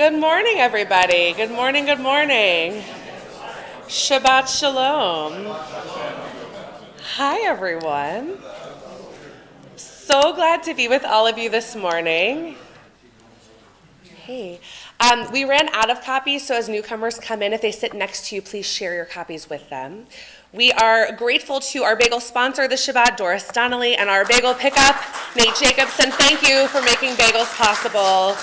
Good morning, everybody. Good morning, good morning. Shabbat Shalom. Hi, everyone. So glad to be with all of you this morning. Hey. We ran out of copies, so as newcomers come in, if they sit next to you, please share your copies with them. We are grateful to our bagel sponsor this Shabbat, Doris Donnelly, and our bagel pickup, Nate Jacobson. Thank you for making bagels possible.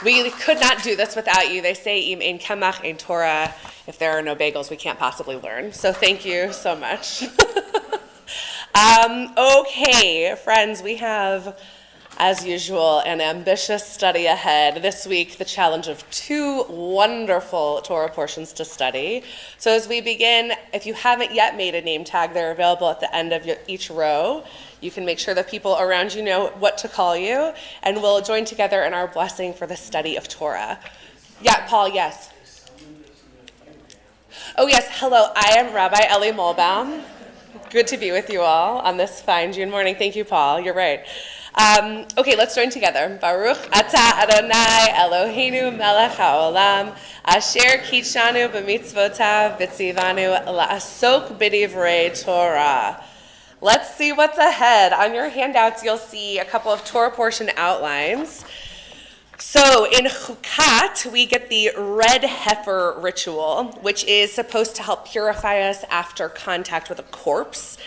We could not do this without you. They say, im ein kamach, ein Torah. If there are no bagels, we can't possibly learn. So thank you so much. Okay, friends, we have, as usual, an ambitious study ahead. This week, the challenge of 2 wonderful Torah portions to study. So as we begin, if you haven't yet made a name tag, they're available at the end of each row. You can make sure that people around you know what to call you, and we'll join together in our blessing for the study of Torah. Yeah, Paul, yes. Oh, yes, hello, I am Rabbi Ellie Molbaum. Good to be with you all on this fine June morning. Thank you, Paul, you're right. Okay, let's join together. Baruch atah Adonai Eloheinu melech haolam asher kitshanu b'mitzvotav v'tzivanu la'asok b'divrei Torah. Let's see what's ahead. On your handouts, you'll see a couple of Torah portion outlines. So in Chukat, we get the red heifer ritual, which is supposed to help purify us after contact with a corpse.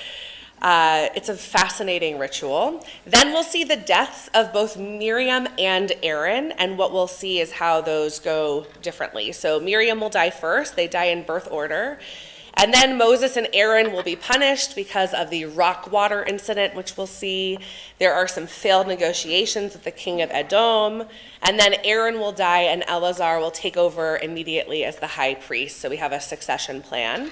It's a fascinating ritual. Then we'll see the deaths of both Miriam and Aaron, and what we'll see is how those go differently. So Miriam will die first. They die in birth order. And then Moses and Aaron will be punished because of the rock water incident, which we'll see. There are some failed negotiations with the king of Edom. And then Aaron will die and Eleazar will take over immediately as the high priest. So we have a succession plan.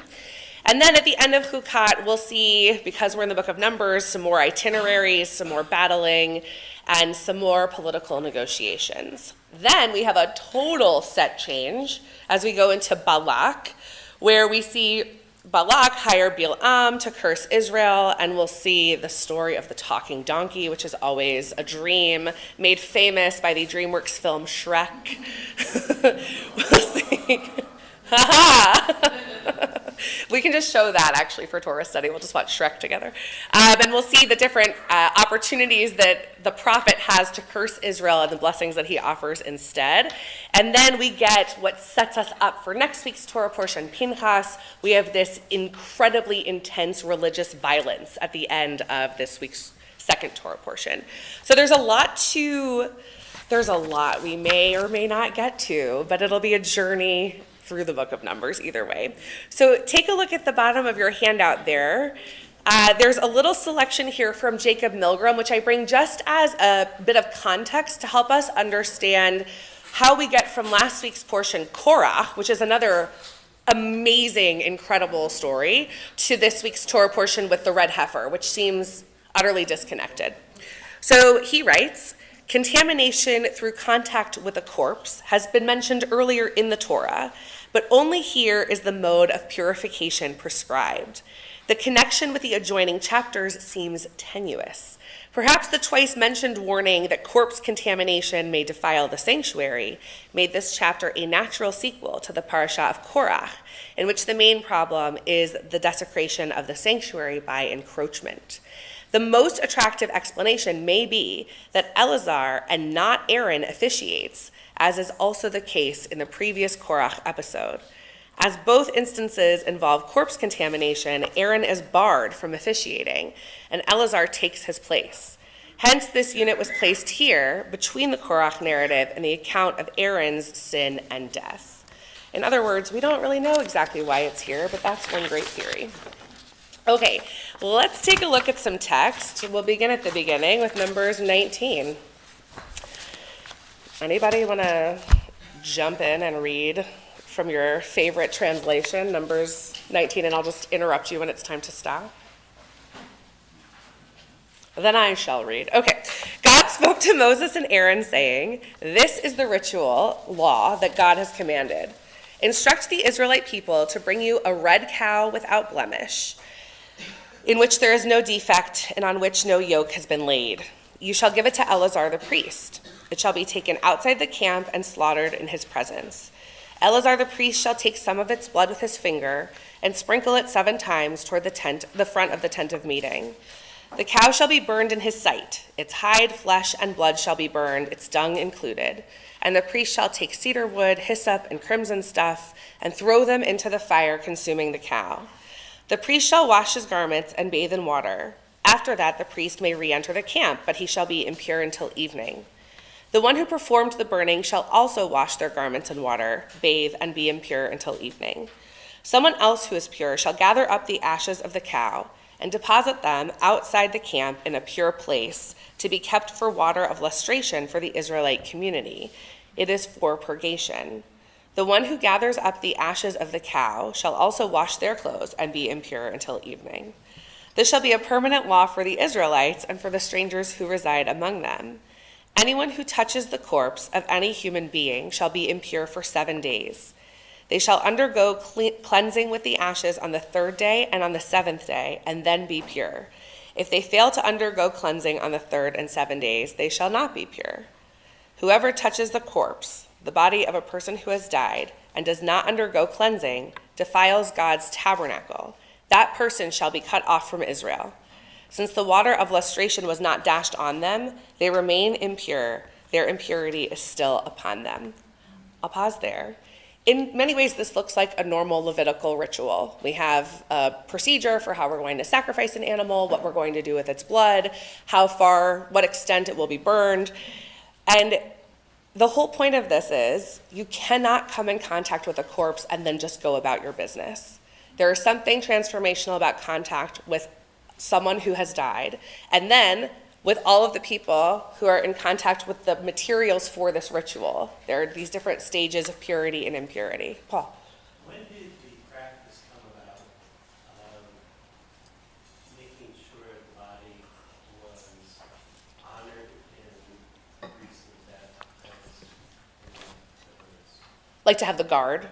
And then at the end of Chukat, we'll see, because we're in the book of Numbers, some more itineraries, some more battling, and some more political negotiations. Then we have a total set change as we go into Balak, where we see Balak hire Bilam to curse Israel, and we'll see the story of the talking donkey, which is always a dream, made famous by the DreamWorks film Shrek. We'll see. We can just show that, actually, for Torah study. We'll just watch Shrek together. And we'll see the different opportunities that the prophet has to curse Israel and the blessings that he offers instead. And then we get what sets us up for next week's Torah portion, Pinchas. We have this incredibly intense religious violence at the end of this week's second Torah portion. So there's a lot we may or may not get to, but it'll be a journey through the book of Numbers either way. So take a look at the bottom of your handout there. There's a little selection here from Jacob Milgram, which I bring just as a bit of context to help us understand how we get from last week's portion, Korach, which is another amazing, incredible story, to this week's Torah portion with the red heifer, which seems utterly disconnected. So he writes, contamination through contact with a corpse has been mentioned earlier in the Torah, but only here is the mode of purification prescribed. The connection with the adjoining chapters seems tenuous. Perhaps the twice mentioned warning that corpse contamination may defile the sanctuary made this chapter a natural sequel to the parasha of Korach, in which the main problem is the desecration of the sanctuary by encroachment. The most attractive explanation may be that Eleazar and not Aaron officiates, as is also the case in the previous Korach episode. As both instances involve corpse contamination, Aaron is barred from officiating, and Eleazar takes his place. Hence, this unit was placed here between the Korach narrative and the account of Aaron's sin and death. In other words, we don't really know exactly why it's here, but that's one great theory. Okay, let's take a look at some text. We'll begin at the beginning with Numbers 19. Anybody want to jump in and read from your favorite translation, Numbers 19, and I'll just interrupt you when it's time to stop? Then I shall read. Okay. God spoke to Moses and Aaron, saying, "This is the ritual law that God has commanded. Instruct the Israelite people to bring you a red cow without blemish, in which there is no defect and on which no yoke has been laid. You shall give it to Eleazar the priest. It shall be taken outside the camp and slaughtered in his presence. Eleazar the priest shall take some of its blood with his finger and sprinkle it 7 times toward the front of the tent of meeting. The cow shall be burned in his sight. Its hide, flesh, and blood shall be burned, its dung included. And the priest shall take cedar wood, hyssop, and crimson stuff, and throw them into the fire, consuming the cow. The priest shall wash his garments and bathe in water. After that, the priest may re-enter the camp, but he shall be impure until evening. The one who performed the burning shall also wash their garments in water, bathe, and be impure until evening. Someone else who is pure shall gather up the ashes of the cow and deposit them outside the camp in a pure place to be kept for water of lustration for the Israelite community. It is for purgation. The one who gathers up the ashes of the cow shall also wash their clothes and be impure until evening. This shall be a permanent law for the Israelites and for the strangers who reside among them. Anyone who touches the corpse of any human being shall be impure for 7 days. They shall undergo cleansing with the ashes on the 3rd day and on the 7th day, and then be pure. If they fail to undergo cleansing on the 3rd and 7 days, they shall not be pure. Whoever touches the corpse, the body of a person who has died, and does not undergo cleansing, defiles God's tabernacle. That person shall be cut off from Israel. Since the water of lustration was not dashed on them, they remain impure. Their impurity is still upon them. I'll pause there. In many ways, this looks like a normal Levitical ritual. We have a procedure for how we're going to sacrifice an animal, what we're going to do with its blood, how far, what extent it will be burned. And the whole point of this is you cannot come in contact with a corpse and then just go about your business. There is something transformational about contact with someone who has died, and then with all of the people who are in contact with the materials for this ritual. There are these different stages of purity and impurity. Paul? When did the practice come about of making sure the body was honored in recent death as Like to have the guard?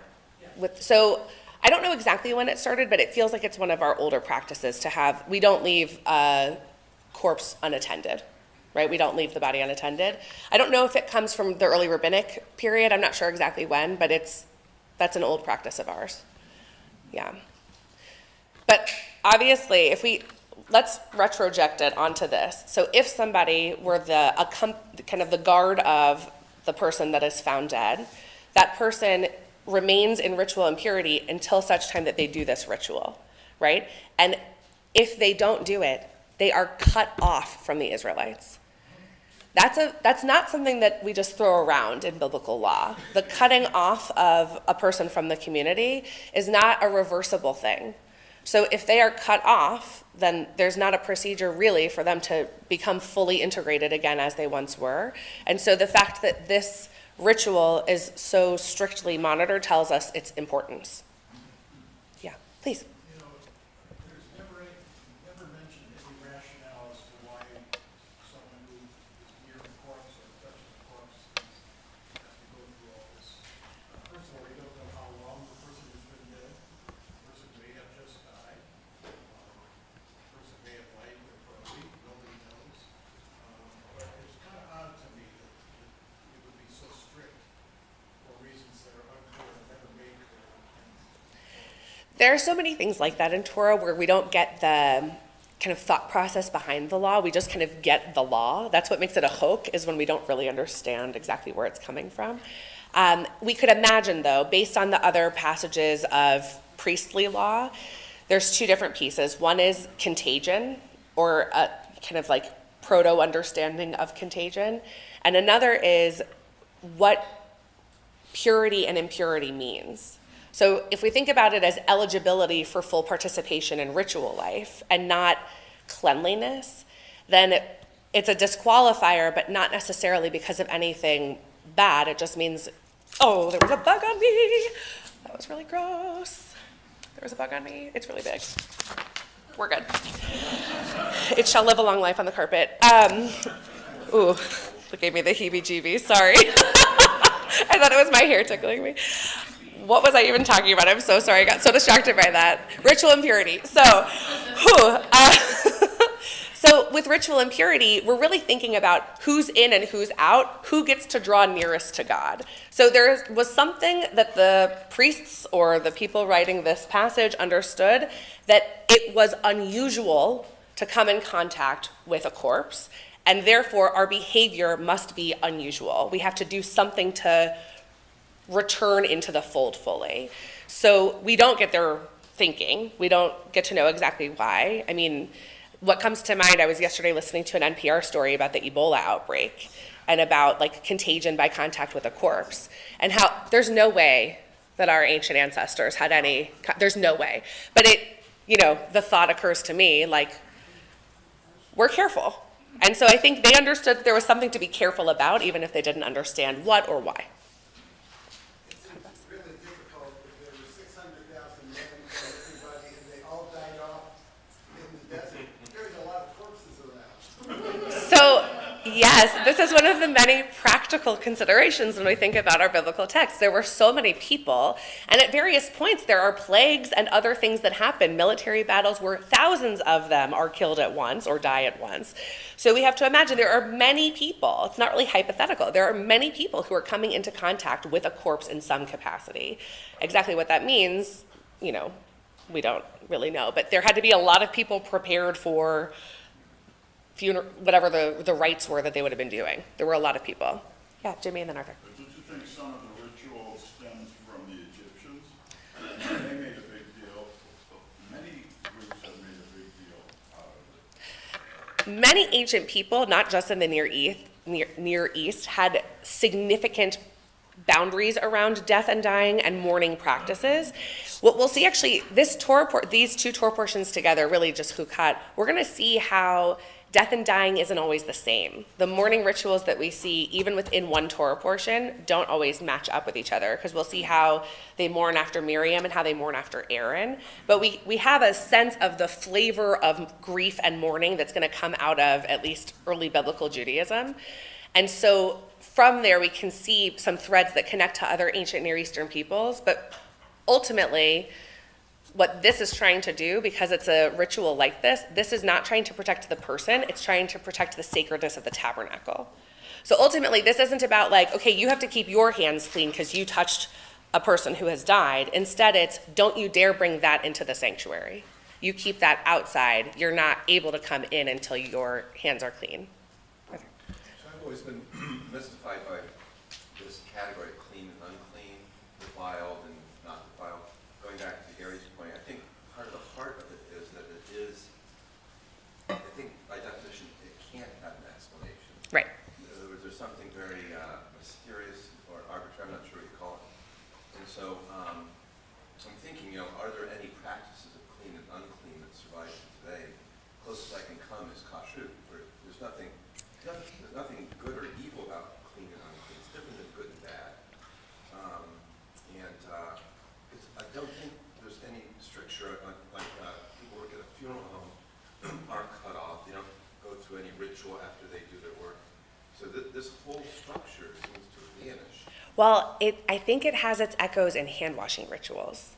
Yeah. So I don't know exactly when it started, but it feels like it's one of our older practices to have, we don't leave a corpse unattended, right? We don't leave the body unattended. I don't know if it comes from the early rabbinic period. I'm not sure exactly when, but that's an old practice of ours. Yeah. But obviously, let's retroject it onto this. So if somebody were kind of the guard of the person that is found dead, that person remains in ritual impurity until such time that they do this ritual, right? And if they don't do it, they are cut off from the Israelites. That's not something that we just throw around in biblical law. The cutting off of a person from the community is not a reversible thing. So if they are cut off, then there's not a procedure really for them to become fully integrated again as they once were. And so the fact that this ritual is so strictly monitored tells us its importance. Yeah, please. You know, there's never mentioned any rationale as to why someone who is near a corpse or touches a corpse has to go through all this. First of all, we don't know how long the person has been dead. The person may have just died. The person may have lain there for a week. Nobody knows. But it's kind of odd to me that it would be so strict for reasons that are unclear and never made clear. There are so many things like that in Torah where we don't get the kind of thought process behind the law. We just kind of get the law. That's what makes it a chok, is when we don't really understand exactly where it's coming from. We could imagine, though, based on the other passages of priestly law, there's 2 different pieces. One is contagion, or a kind of like proto-understanding of contagion. And another is what purity and impurity means. So if we think about it as eligibility for full participation in ritual life and not cleanliness, then it's a disqualifier, but not necessarily because of anything bad. It just means, oh, there was a bug on me. That was really gross. There was a bug on me. It's really big. We're good. It shall live a long life on the carpet. Ooh, that gave me the heebie-jeebies. Sorry. I thought it was my hair tickling me. What was I even talking about? I'm so sorry. I got so distracted by that. Ritual impurity. So with ritual impurity, we're really thinking about who's in and who's out, who gets to draw nearest to God. So there was something that the priests or the people writing this passage understood, that it was unusual to come in contact with a corpse, and therefore our behavior must be unusual. We have to do something to return into the fold fully. So we don't get their thinking. We don't get to know exactly why. I mean, what comes to mind, I was yesterday listening to an NPR story about the Ebola outbreak and about like contagion by contact with a corpse, and how there's no way that our ancient ancestors had any, there's no way. But the thought occurs to me, like, we're careful. And so I think they understood that there was something to be careful about, even if they didn't understand what or why. It's really difficult if there were 600,000 men and everybody, and they all died off in the desert. There's a lot of corpses around. So, yes, this is one of the many practical considerations when we think about our biblical text. There were so many people, and at various points there are plagues and other things that happen, military battles where thousands of them are killed at once or die at once. So we have to imagine there are many people, it's not really hypothetical, there are many people who are coming into contact with a corpse in some capacity. Exactly what that means, we don't really know, but there had to be a lot of people prepared for whatever the rites were that they would have been doing. There were a lot of people. Yeah, Jimmy and then Arthur. But don't you think some of the ritual stems from the Egyptians? And they made a big deal. Many groups have made a big deal out of it. Many ancient people, not just in the Near East, had significant boundaries around death and dying and mourning practices. What we'll see actually, these two Torah portions together, really just Hukat, we're going to see how death and dying isn't always the same. The mourning rituals that we see, even within one Torah portion, don't always match up with each other, because we'll see how they mourn after Miriam and how they mourn after Aaron. But we have a sense of the flavor of grief and mourning that's going to come out of at least early biblical Judaism. And so from there, we can see some threads that connect to other ancient Near Eastern peoples. But ultimately, what this is trying to do, because it's a ritual like this is not trying to protect the person, it's trying to protect the sacredness of the tabernacle. So ultimately, this isn't about like, okay, you have to keep your hands clean because you touched a person who has died. Instead, it's don't you dare bring that into the sanctuary. You keep that outside. You're not able to come in until your hands are clean. So I've always been mystified by this category of clean and unclean, defiled and not defiled. Going back to Gary's point, I think part of the heart of it is that it is, I think by definition, it can't have an explanation. Right. In other words, there's something very mysterious or arbitrary, I'm not sure what you call it. And so I'm thinking, are there any practices of clean and unclean that survive today? Closest I can come is kashrut, where there's nothing good or evil about clean and unclean. It's different than good and bad. I don't think there's any stricture, like people work at a funeral home aren't cut off. They don't go through any ritual after they do their work. So this whole structure seems to vanish Well, I think it has its echoes in hand-washing rituals.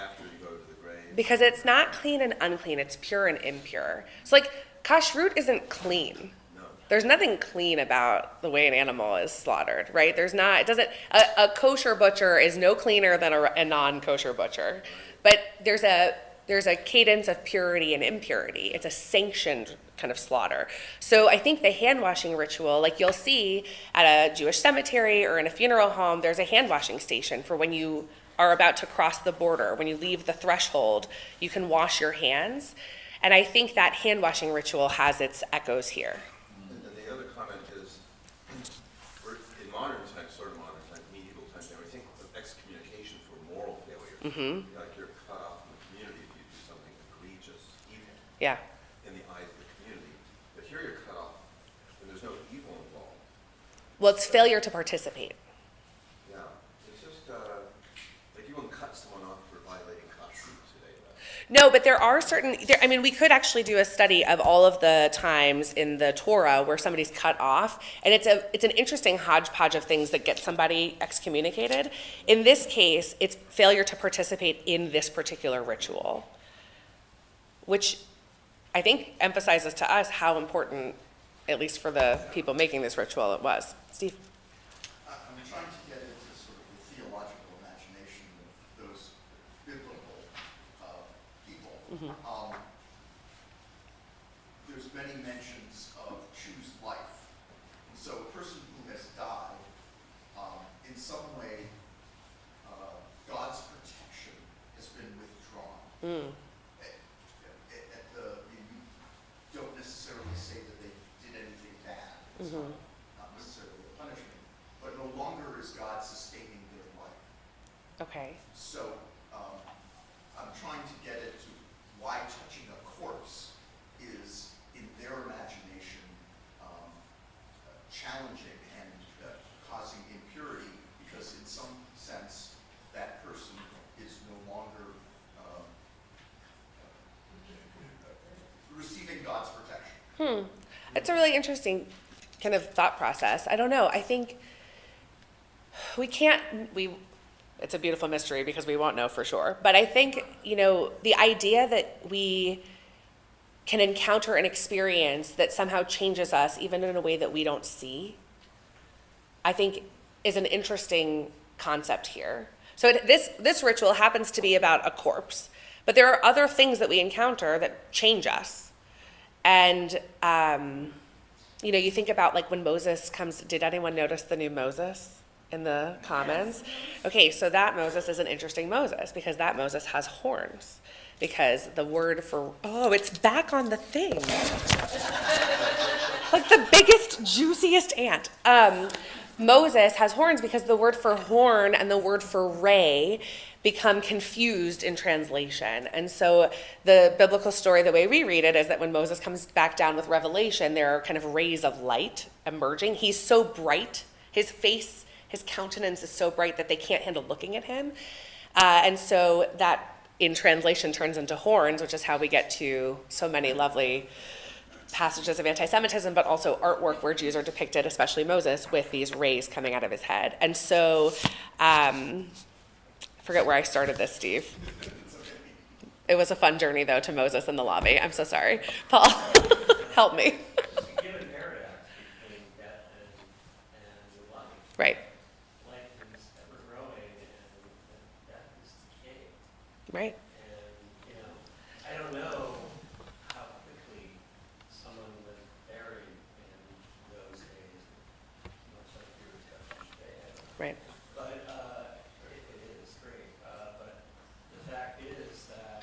after you go to the grave. Because it's not clean and unclean, it's pure and impure. So like, kashrut isn't clean. No. There's nothing clean about the way an animal is slaughtered, right? A kosher butcher is no cleaner than a non-kosher butcher. But there's a cadence of purity and impurity. It's a sanctioned kind of slaughter. So I think the hand-washing ritual, like you'll see at a Jewish cemetery or in a funeral home, there's a hand-washing station for when you are about to cross the border. When you leave the threshold, you can wash your hands. And I think that hand-washing ritual has its echoes here. And the other comment is, we're in modern times, sort of modern times, medieval times, now we think of excommunication for moral failure. Mm-hmm. Like you're cut off from the community if you do something egregious, evil, Yeah. in the eyes of the community. But here you're cut off, and there's no evil involved. Well, it's failure to participate. Yeah, it's just, like you wouldn't cut someone off for violating kashrut today, though. No, but there are we could actually do a study of all of the times in the Torah where somebody's cut off, and it's an interesting hodgepodge of things that get somebody excommunicated. In this case, it's failure to participate in this particular ritual, which I think, emphasizes to us how important, at least for the people making this ritual, it was. Steve? I'm trying to get into sort of the theological imagination of those biblical people. There's many mentions of choose life. So a person who has died, in some way, God's protection has been withdrawn. You don't necessarily say that they did anything bad. It's not necessarily a punishment, but no longer is God sustaining their life. Okay. So I'm trying to get at to why touching a corpse is, in their imagination, challenging and causing impurity, because in some sense that person is no longer receiving God's protection. It's a really interesting kind of thought process. I don't know. I think it's a beautiful mystery because we won't know for sure. But I think, the idea that we can encounter an experience that somehow changes us, even in a way that we don't see, I think is an interesting concept here. So this ritual happens to be about a corpse, but there are other things that we encounter that change us. And, you think about like when Moses comes, did anyone notice the new Moses in the comments? Okay, so that Moses is an interesting Moses because that Moses has horns. Because the word for, it's back on the thing. Like the biggest, juiciest ant. Moses has horns because the word for horn and the word for ray become confused in translation. And so the biblical story, the way we read it, is that when Moses comes back down with revelation, there are kind of rays of light emerging. He's so bright, his face, his countenance is so bright that they can't handle looking at him. And so that in translation turns into horns, which is how we get to so many lovely passages of anti-Semitism, but also artwork where Jews are depicted, especially Moses, with these rays coming out of his head. And so, I forget where I started this, Steve. It was a fun journey, though, to Moses in the lobby. I'm so sorry. Paul, help me. Give an paradox between death and life. Right, Life is ever growing and death is decaying. right. And, I don't know how quickly someone was buried in those days, much like your discussion today. I don't know. Right. But it is great. But the fact is that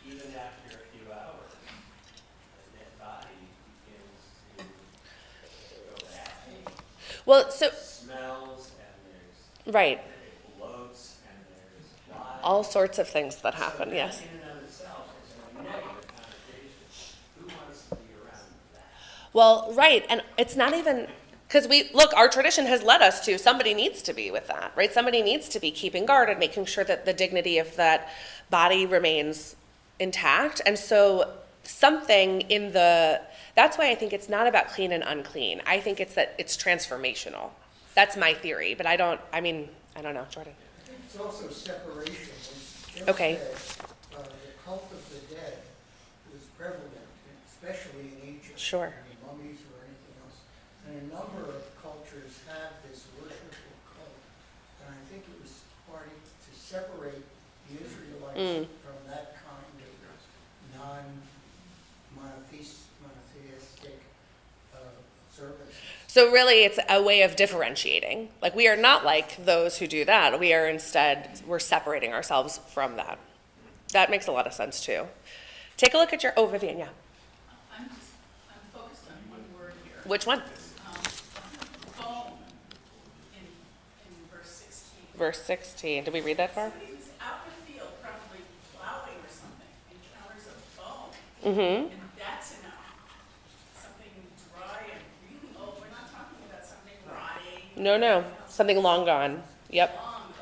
even after a few hours, the dead body begins to go bad. Well, so, Smells and there's right. it bloats and there's flies. All sorts of things that happen, So yes. that in and of itself is a negative connotation. Who wants to be around that? Well, right, and it's not even, because our tradition has led us to, somebody needs to be with that, right? Somebody needs to be keeping guard and making sure that the dignity of that body remains intact. And so something that's why I think it's not about clean and unclean. I think it's that it's transformational. That's my theory, but I don't know, Jordan. I think it's also separation. As Joe Okay. said, the cult of the dead was prevalent, especially in Egypt. Sure. And mummies or anything else. And a number of cultures have this worshipful cult. And I think it was partly to separate the Israelites from that kind of non-monotheistic service. So really, it's a way of differentiating. Like, we are not like those who do that. We're separating ourselves from that. That makes a lot of sense, too. Take a look at Vivian, yeah. I'm focused on one word here. Which one? Bone in verse 16. Verse 16. Did we read that far? Somebody who's out in the field, probably plowing or something, encounters a bone. And that's enough. Something dry and really old. We're not talking about something rotting. No. Something long gone. Yep. Long gone.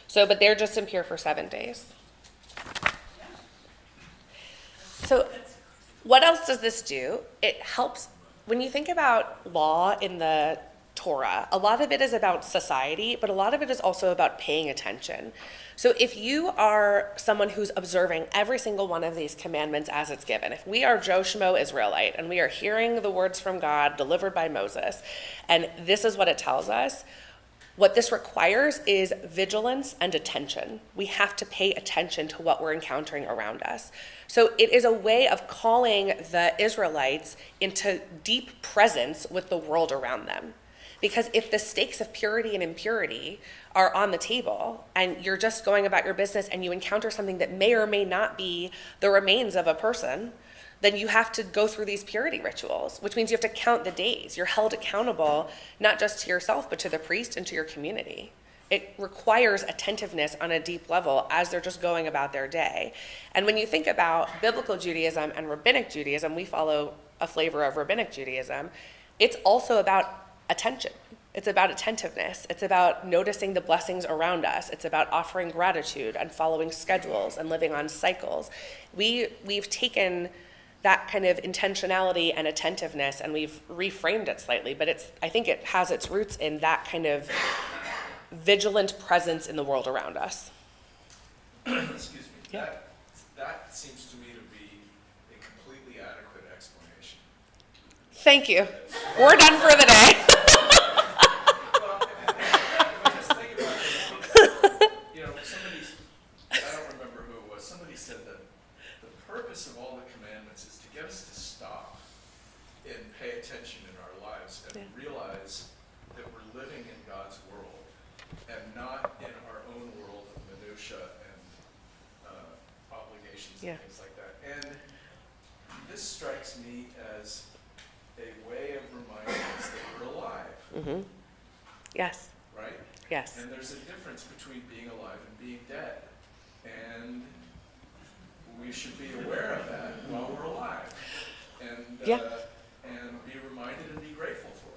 So, but they're just impure for 7 days. Yeah. So, That's what else does this do? It helps, when you think about law in the Torah. A lot of it is about society, but a lot of it is also about paying attention. So if you are someone who's observing every single one of these commandments as it's given, if we are Joe Schmo Israelite and we are hearing the words from God delivered by Moses, and this is what it tells us, what this requires is vigilance and attention. We have to pay attention to what we're encountering around us. So it is a way of calling the Israelites into deep presence with the world around them. Because if the stakes of purity and impurity are on the table and you're just going about your business and you encounter something that may or may not be the remains of a person, then you have to go through these purity rituals, which means you have to count the days. You're held accountable, not just to yourself, but to the priest and to your community. It requires attentiveness on a deep level as they're just going about their day. And when you think about biblical Judaism and rabbinic Judaism, we follow a flavor of rabbinic Judaism. It's also about attention. It's about attentiveness. It's about noticing the blessings around us. It's about offering gratitude and following schedules and living on cycles. We've taken that kind of intentionality and attentiveness and we've reframed it slightly, but I think it has its roots in that kind of vigilant presence in the world around us. Excuse me. Yeah. That seems to me to be a completely adequate explanation. Thank you. We're done for the day. Well, just think about it. You know, I don't remember who it was, somebody said that the purpose of all the commandments is to get us to stop and pay attention in our lives and realize that we're living in God's world and not in our own world of minutia and obligations and things like that. And this strikes me as a way of reminding us that we're alive. Mm-hmm. Yes. Right? Yes. And there's a difference between being alive and being dead. And we should be aware of that while we're alive. And be reminded and be grateful for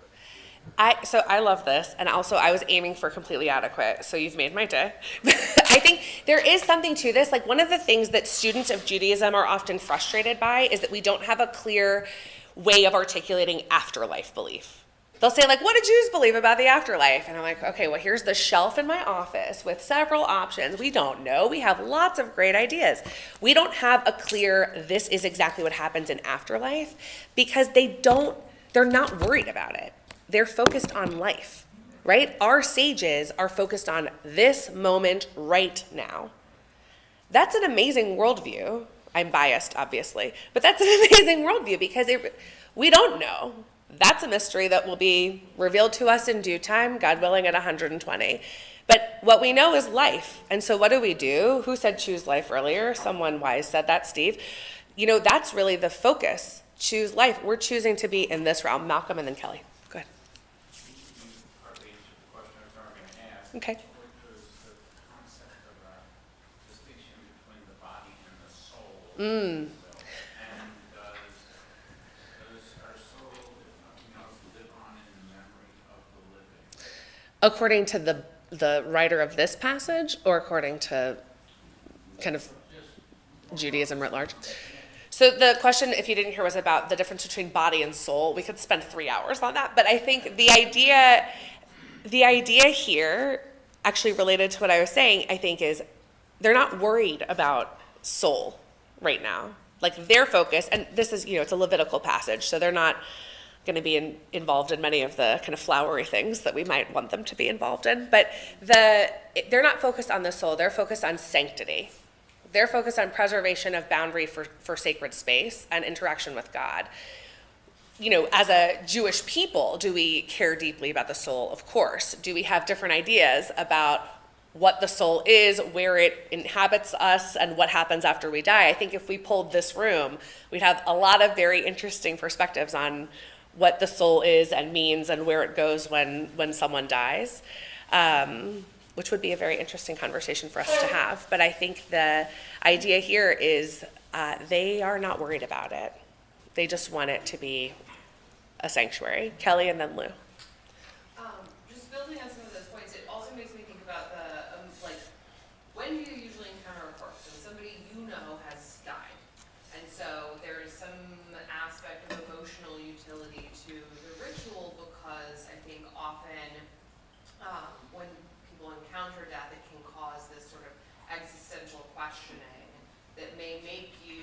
it. So I love this, and also I was aiming for completely adequate, so you've made my day. I think there is something to this. Like, one of the things that students of Judaism are often frustrated by is that we don't have a clear way of articulating afterlife belief. They'll say, like, what do Jews believe about the afterlife? And I'm like, okay, well, here's the shelf in my office with several options. We don't know. We have lots of great ideas. We don't have a clear, this is exactly what happens in afterlife, because they're not worried about it. They're focused on life, right? Our sages are focused on this moment right now. That's an amazing worldview. I'm biased, obviously, but that's an amazing worldview because we don't know. That's a mystery that will be revealed to us in due time, God willing, at 120. But what we know is life. And so what do? Who said choose life earlier? Someone wise said that, Steve. You know, that's really the focus. Choose life. We're choosing to be in this realm. Malcolm and then Kelly. Go ahead. You partly answered the question I was already going to ask. Okay. Which was the concept of a distinction between the body and the soul. And does our soul, live on in the memory of the living? According to the writer of this passage, or according to kind of Judaism writ large? So the question, if you didn't hear, was about the difference between body and soul. We could spend 3 hours on that, but I think the idea here, actually related to what I was saying, I think is they're not worried about soul right now. Like, their focus, and this is, it's a Levitical passage, so they're not going to be involved in many of the kind of flowery things that we might want them to be involved in, but they're not focused on the soul, they're focused on sanctity. They're focused on preservation of boundary for sacred space and interaction with God. As a Jewish people, do we care deeply about the soul? Of course. Do we have different ideas about what the soul is, where it inhabits us, and what happens after we die? I think if we pulled this room, we'd have a lot of very interesting perspectives on what the soul is and means and where it goes when someone dies. Which would be a very interesting conversation for us to have. But I think the idea here is they are not worried about it. They just want it to be a sanctuary. Kelly and then Lou. Just building on some of those points, it also makes me think about when do you usually encounter a corpse? When somebody has died. And so there is some aspect of emotional utility to the ritual because I think often, when people encounter death, it can cause this sort of existential questioning that may make you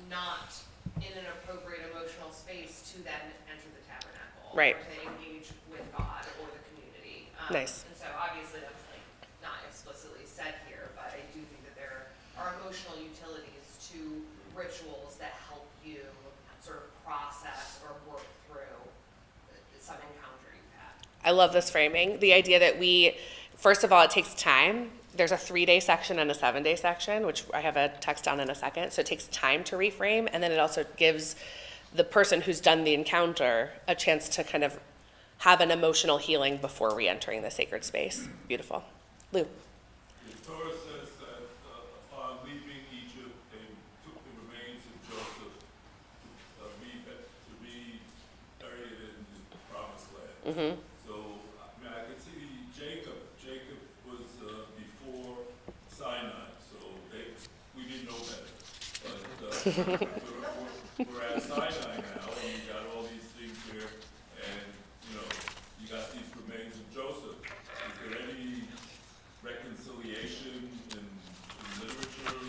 not in an appropriate emotional space to then enter the tabernacle. Right. Or to engage with God or the community. Nice. And so obviously that's like not explicitly said here, but I do think that there are emotional utilities to rituals that help you sort of process or work through some encounter you've had. I love this framing. The idea that first of all, it takes time. There's a 3-day section and a 7-day section, which I have a text on in a second. So it takes time to reframe. And then it also gives the person who's done the encounter a chance to kind of have an emotional healing before re-entering the sacred space. Beautiful. Lou. The Torah says that upon leaving Egypt, they took the remains of Joseph to be buried in the promised land. Mm-hmm. So, I mean, I could see Jacob. Jacob was before Sinai, so we didn't know better. But we're at Sinai now, and you got all these things here, and you got these remains of Joseph. Is there any reconciliation in literature?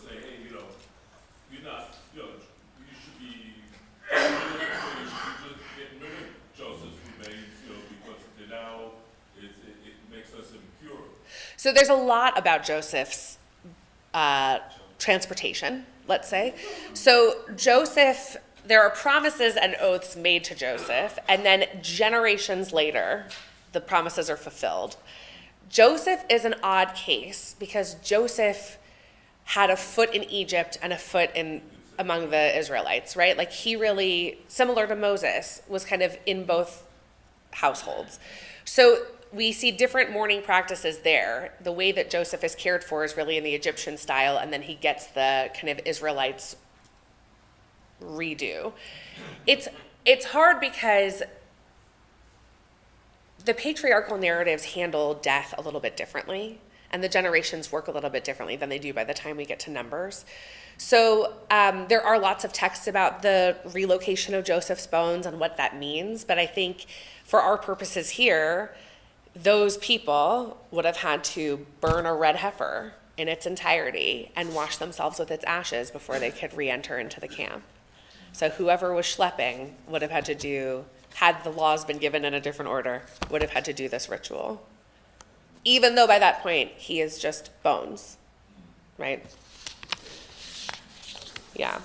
Say, hey, you're not, you should be just getting rid of Joseph's remains, because now it makes us impure. So there's a lot about Joseph's transportation, let's say. So Joseph, there are promises and oaths made to Joseph, and then generations later, the promises are fulfilled. Joseph is an odd case because Joseph had a foot in Egypt and a foot among the Israelites, right? Like he really, similar to Moses, was kind of in both households. So we see different mourning practices there. The way that Joseph is cared for is really in the Egyptian style, and then he gets the kind of Israelites redo. It's hard because the patriarchal narratives handle death a little bit differently, and the generations work a little bit differently than they do by the time we get to Numbers. So there are lots of texts about the relocation of Joseph's bones and what that means, but I think for our purposes here, those people would have had to burn a red heifer in its entirety and wash themselves with its ashes before they could re-enter into the camp. So whoever was schlepping would have had to do, had the laws been given in a different order, would have had to do this ritual. Even though by that point, he is just bones, right? Yeah,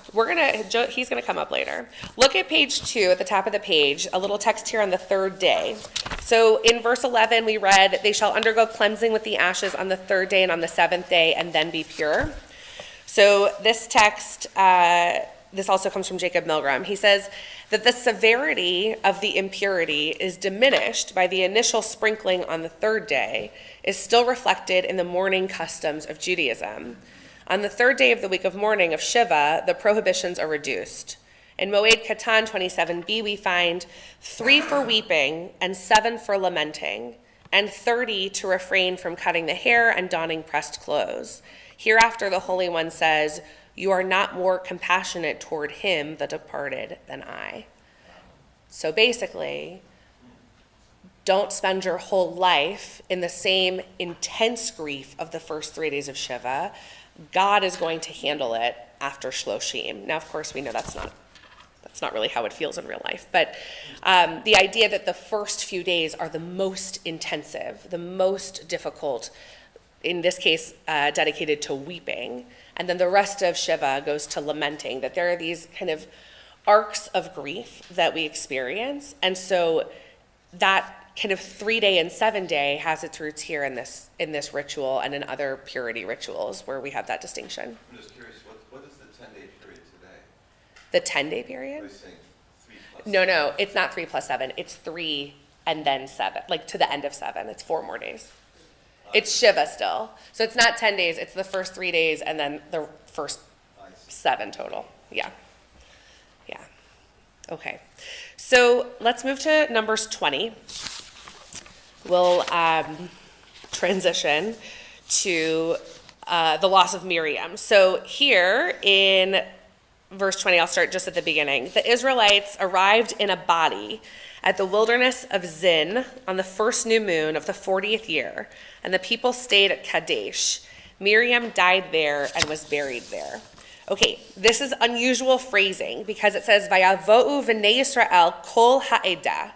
he's gonna come up later. Look at page 2 at the top of the page, a little text here on the 3rd day. So in verse 11, we read, they shall undergo cleansing with the ashes on the 3rd day and on the 7th day and then be pure. So this text, this also comes from Jacob Milgram. He says that the severity of the impurity is diminished by the initial sprinkling on the 3rd day is still reflected in the mourning customs of Judaism. On the 3rd day of the week of mourning of Shiva, the prohibitions are reduced. In Moed Katan 27b, we find 3 for weeping and 7 for lamenting, and 30 to refrain from cutting the hair and donning pressed clothes. Hereafter, the Holy One says, you are not more compassionate toward him, the departed, than I. So basically, don't spend your whole life in the same intense grief of the first 3 days of Shiva. God is going to handle it after Shloshim. Now, of course, we know that's not really how it feels in real life. But the idea that the first few days are the most intensive, the most difficult, in this case, dedicated to weeping. And then the rest of Shiva goes to lamenting, that there are these kind of arcs of grief that we experience. And so that kind of 3-day and 7-day has its roots here in this ritual and in other purity rituals where we have that distinction. I'm just curious, what is the 10-day period today? The 10-day Are period? you saying 3 plus? No, it's not 3 plus 7. It's 3 and then 7, like to the end of 7. It's 4 more days. It's Shiva still. So it's not 10 days. It's the first 3 days and then the first I see. 7 total. Yeah. Okay. So let's move to Numbers 20. We'll transition to the loss of Miriam. So here in verse 20, I'll start just at the beginning. The Israelites arrived in a body at the wilderness of Zin on the first new moon of the 40th year, and the people stayed at Kadesh. Miriam died there and was buried there. Okay, this is unusual phrasing because it says, Vayavo'u v'nei Yisrael kol ha'edah.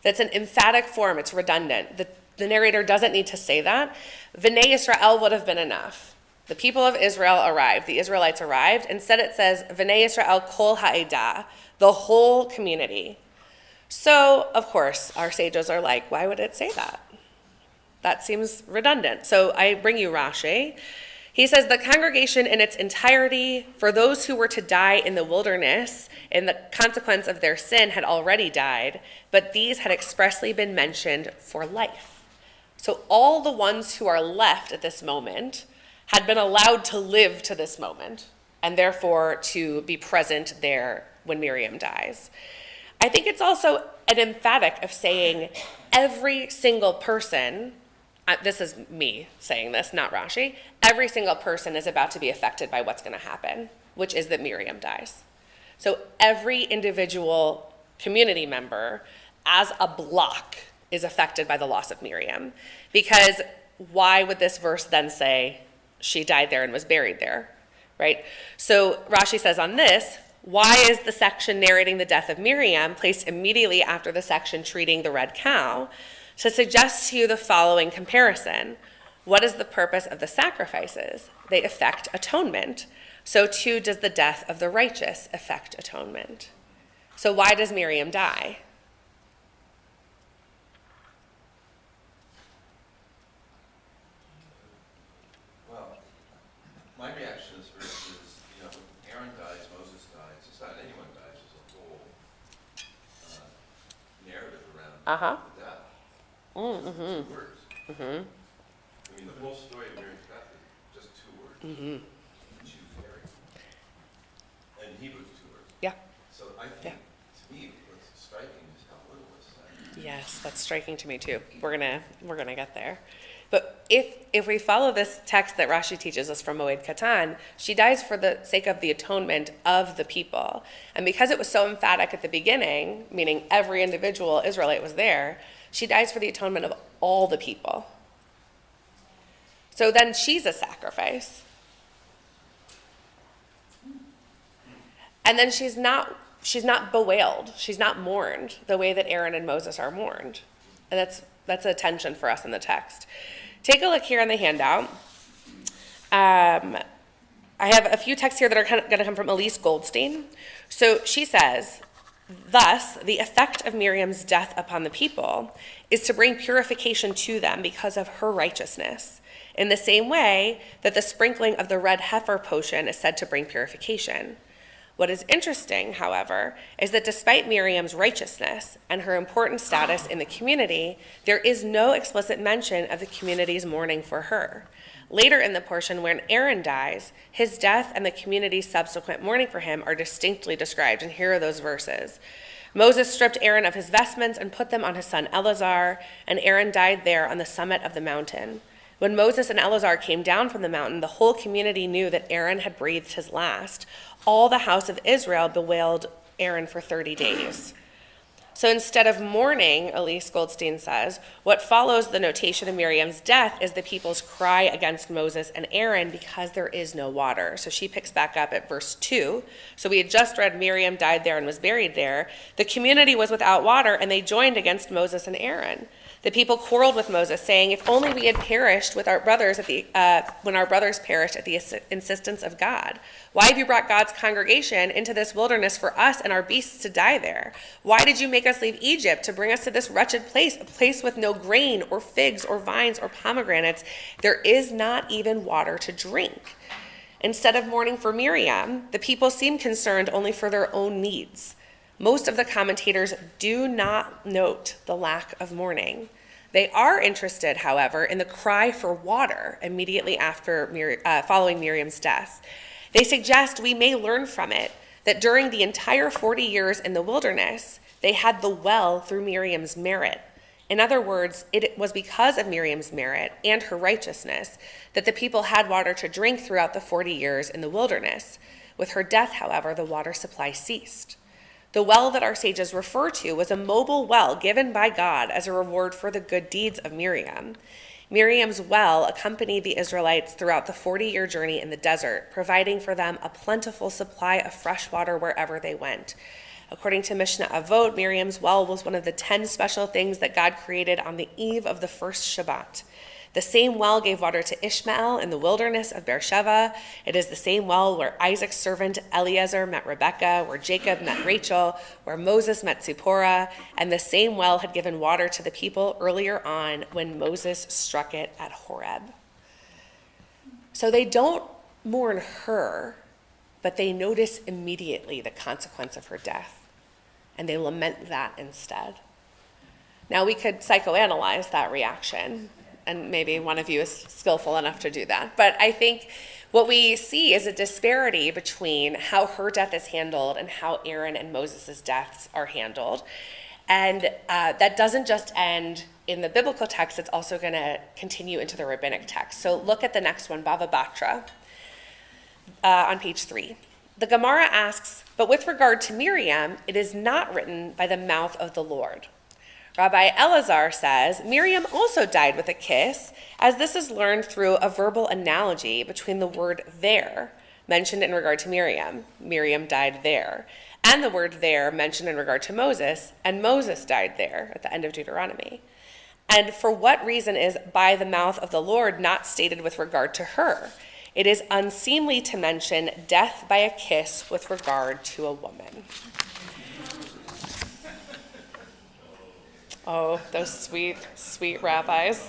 That's an emphatic form, it's redundant. The narrator doesn't need to say that. V'nei Yisrael would have been enough. The people of Israel arrived, the Israelites arrived. Instead it says, V'nei Yisrael kol ha'edah, the whole community. So, of course, our sages are like, why would it say that? That seems redundant. So I bring you Rashi. He says, the congregation in its entirety, for those who were to die in the wilderness, in the consequence of their sin, had already died, but these had expressly been mentioned for life. So all the ones who are left at this moment had been allowed to live to this moment, and therefore to be present there when Miriam dies. I think it's also an emphatic of saying every single person, this is me saying this, not Rashi, every single person is about to be affected by what's going to happen, which is that Miriam dies. So every individual community member as a block is affected by the loss of Miriam. Because why would this verse then say she died there and was buried there, right? So Rashi says on this, why is the section narrating the death of Miriam placed immediately after the section treating the red cow? To suggest to you the following comparison. What is the purpose of the sacrifices? They effect atonement. So too does the death of the righteous effect atonement. So why does Miriam die? Well, my reaction is versus, when Aaron dies, Moses dies, it's not anyone dies, there's a whole narrative around the death. Two words. I mean, the whole story of Miriam's death is just 2 words. She was buried. And in Hebrew, it's 2 words. Yeah. So I think, to me, what's striking is how little is said. Yes, that's striking to me too. We're gonna get there. But if we follow this text that Rashi teaches us from Moed Katan, she dies for the sake of the atonement of the people. And because it was so emphatic at the beginning, meaning every individual Israelite was there, she dies for the atonement of all the people. So then she's a sacrifice. And then she's not bewailed. She's not mourned the way that Aaron and Moses are mourned. And that's a tension for us in the text. Take a look here in the handout. I have a few texts here that are going to come from Elise Goldstein. So she says, thus, the effect of Miriam's death upon the people is to bring purification to them because of her righteousness, in the same way that the sprinkling of the red heifer potion is said to bring purification. What is interesting, however, is that despite Miriam's righteousness and her important status in the community, there is no explicit mention of the community's mourning for her. Later in the portion, when Aaron dies, his death and the community's subsequent mourning for him are distinctly described, and here are those verses. Moses stripped Aaron of his vestments and put them on his son Eleazar, and Aaron died there on the summit of the mountain. When Moses and Eleazar came down from the mountain, the whole community knew that Aaron had breathed his last. All the house of Israel bewailed Aaron for 30 days. So instead of mourning, Elise Goldstein says, what follows the notation of Miriam's death is the people's cry against Moses and Aaron because there is no water. So she picks back up at verse 2. So we had just read Miriam died there and was buried there. The community was without water, and they joined against Moses and Aaron. The people quarreled with Moses, saying, if only we had perished with our brothers when our brothers perished at the insistence of God. Why have you brought God's congregation into this wilderness for us and our beasts to die there? Why did you make us leave Egypt to bring us to this wretched place, a place with no grain or figs or vines or pomegranates? There is not even water to drink. Instead of mourning for Miriam, the people seem concerned only for their own needs. Most of the commentators do not note the lack of mourning. They are interested, however, in the cry for water immediately after following Miriam's death. They suggest we may learn from it that during the entire 40 years in the wilderness, they had the well through Miriam's merit. In other words, it was because of Miriam's merit and her righteousness that the people had water to drink throughout the 40 years in the wilderness. With her death, however, the water supply ceased. The well that our sages refer to was a mobile well given by God as a reward for the good deeds of Miriam. Miriam's well accompanied the Israelites throughout the 40-year journey in the desert, providing for them a plentiful supply of fresh water wherever they went. According to Mishnah Avot, Miriam's well was one of the 10 special things that God created on the eve of the first Shabbat. The same well gave water to Ishmael in the wilderness of Beersheba. It is the same well where Isaac's servant Eliezer met Rebekah, where Jacob met Rachel, where Moses met Zipporah, and the same well had given water to the people earlier on when Moses struck it at Horeb. So they don't mourn her, but they notice immediately the consequence of her death, and they lament that instead. Now we could psychoanalyze that reaction, and maybe one of you is skillful enough to do that. But I think what we see is a disparity between how her death is handled and how Aaron and Moses' deaths are handled. And that doesn't just end in the biblical text, it's also going to continue into the rabbinic text. So look at the next one, Bava Batra, on page 3. The Gemara asks, but with regard to Miriam, it is not written by the mouth of the Lord. Rabbi Elazar says, Miriam also died with a kiss, as this is learned through a verbal analogy between the word there, mentioned in regard to Miriam died there, and the word there mentioned in regard to Moses, and Moses died there at the end of Deuteronomy. And for what reason is by the mouth of the Lord not stated with regard to her? It is unseemly to mention death by a kiss with regard to a woman. Oh, those sweet, sweet rabbis.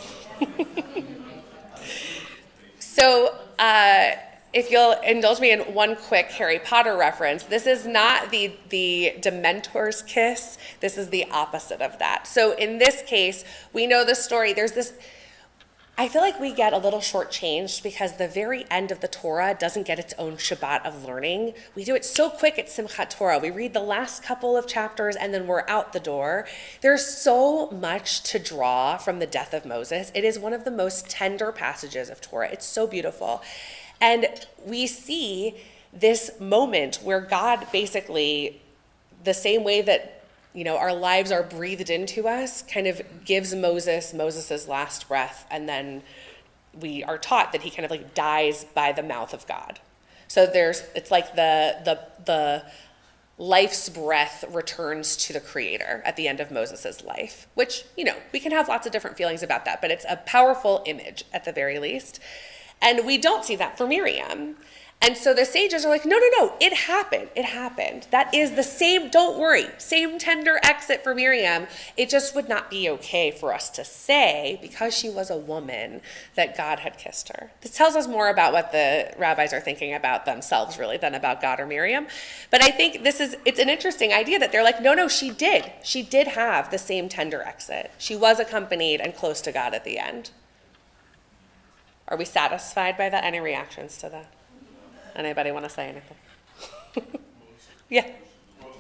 So if you'll indulge me in one quick Harry Potter reference, this is not the Dementor's kiss. This is the opposite of that. So in this case, we know the story. There's this, I feel like we get a little shortchanged because the very end of the Torah doesn't get its own Shabbat of learning. We do it so quick at Simchat Torah. We read the last couple of chapters and then we're out the door. There's so much to draw from the death of Moses. It is one of the most tender passages of Torah. It's so beautiful. And we see this moment where God basically, the same way that our lives are breathed into us, kind of gives Moses' last breath, and then we are taught that he kind of like dies by the mouth of God. So it's like the life's breath returns to the Creator at the end of Moses' life, which, we can have lots of different feelings about that, but it's a powerful image at the very least. And we don't see that for Miriam. And so the sages are like, no, it happened. That is the same, don't worry, same tender exit for Miriam. It just would not be okay for us to say, because she was a woman, that God had kissed her. This tells us more about what the rabbis are thinking about themselves, really, than about God or Miriam. But I think it's an interesting idea that they're like, no, she did. She did have the same tender exit. She was accompanied and close to God at the end. Are we satisfied by that? Any reactions to that? Anybody want to say anything? Yeah. Well,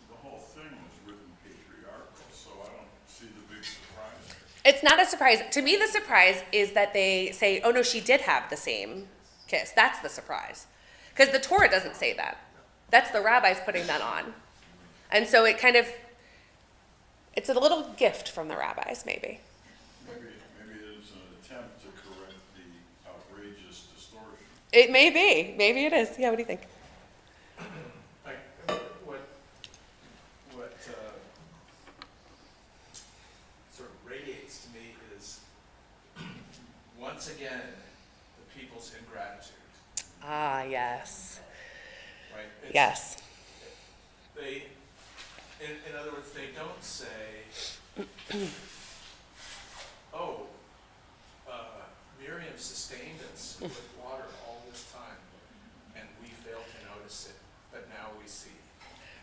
the whole thing was written patriarchal, so I don't see the big surprise. It's not a surprise. To me, the surprise is that they say, oh no, she did have the same kiss. That's the surprise. Because the Torah doesn't say that. That's the rabbis putting that on. And so it's a little gift from the rabbis, maybe. Maybe it is an attempt to correct the outrageous distortion. It may be. Maybe it is. Yeah, what do you think? What sort of radiates to me is, once again, the people's ingratitude. Ah, yes. Right? Yes. In other words, they don't say, oh, Miriam sustained us with water all this time, and we failed to notice it, but now we see.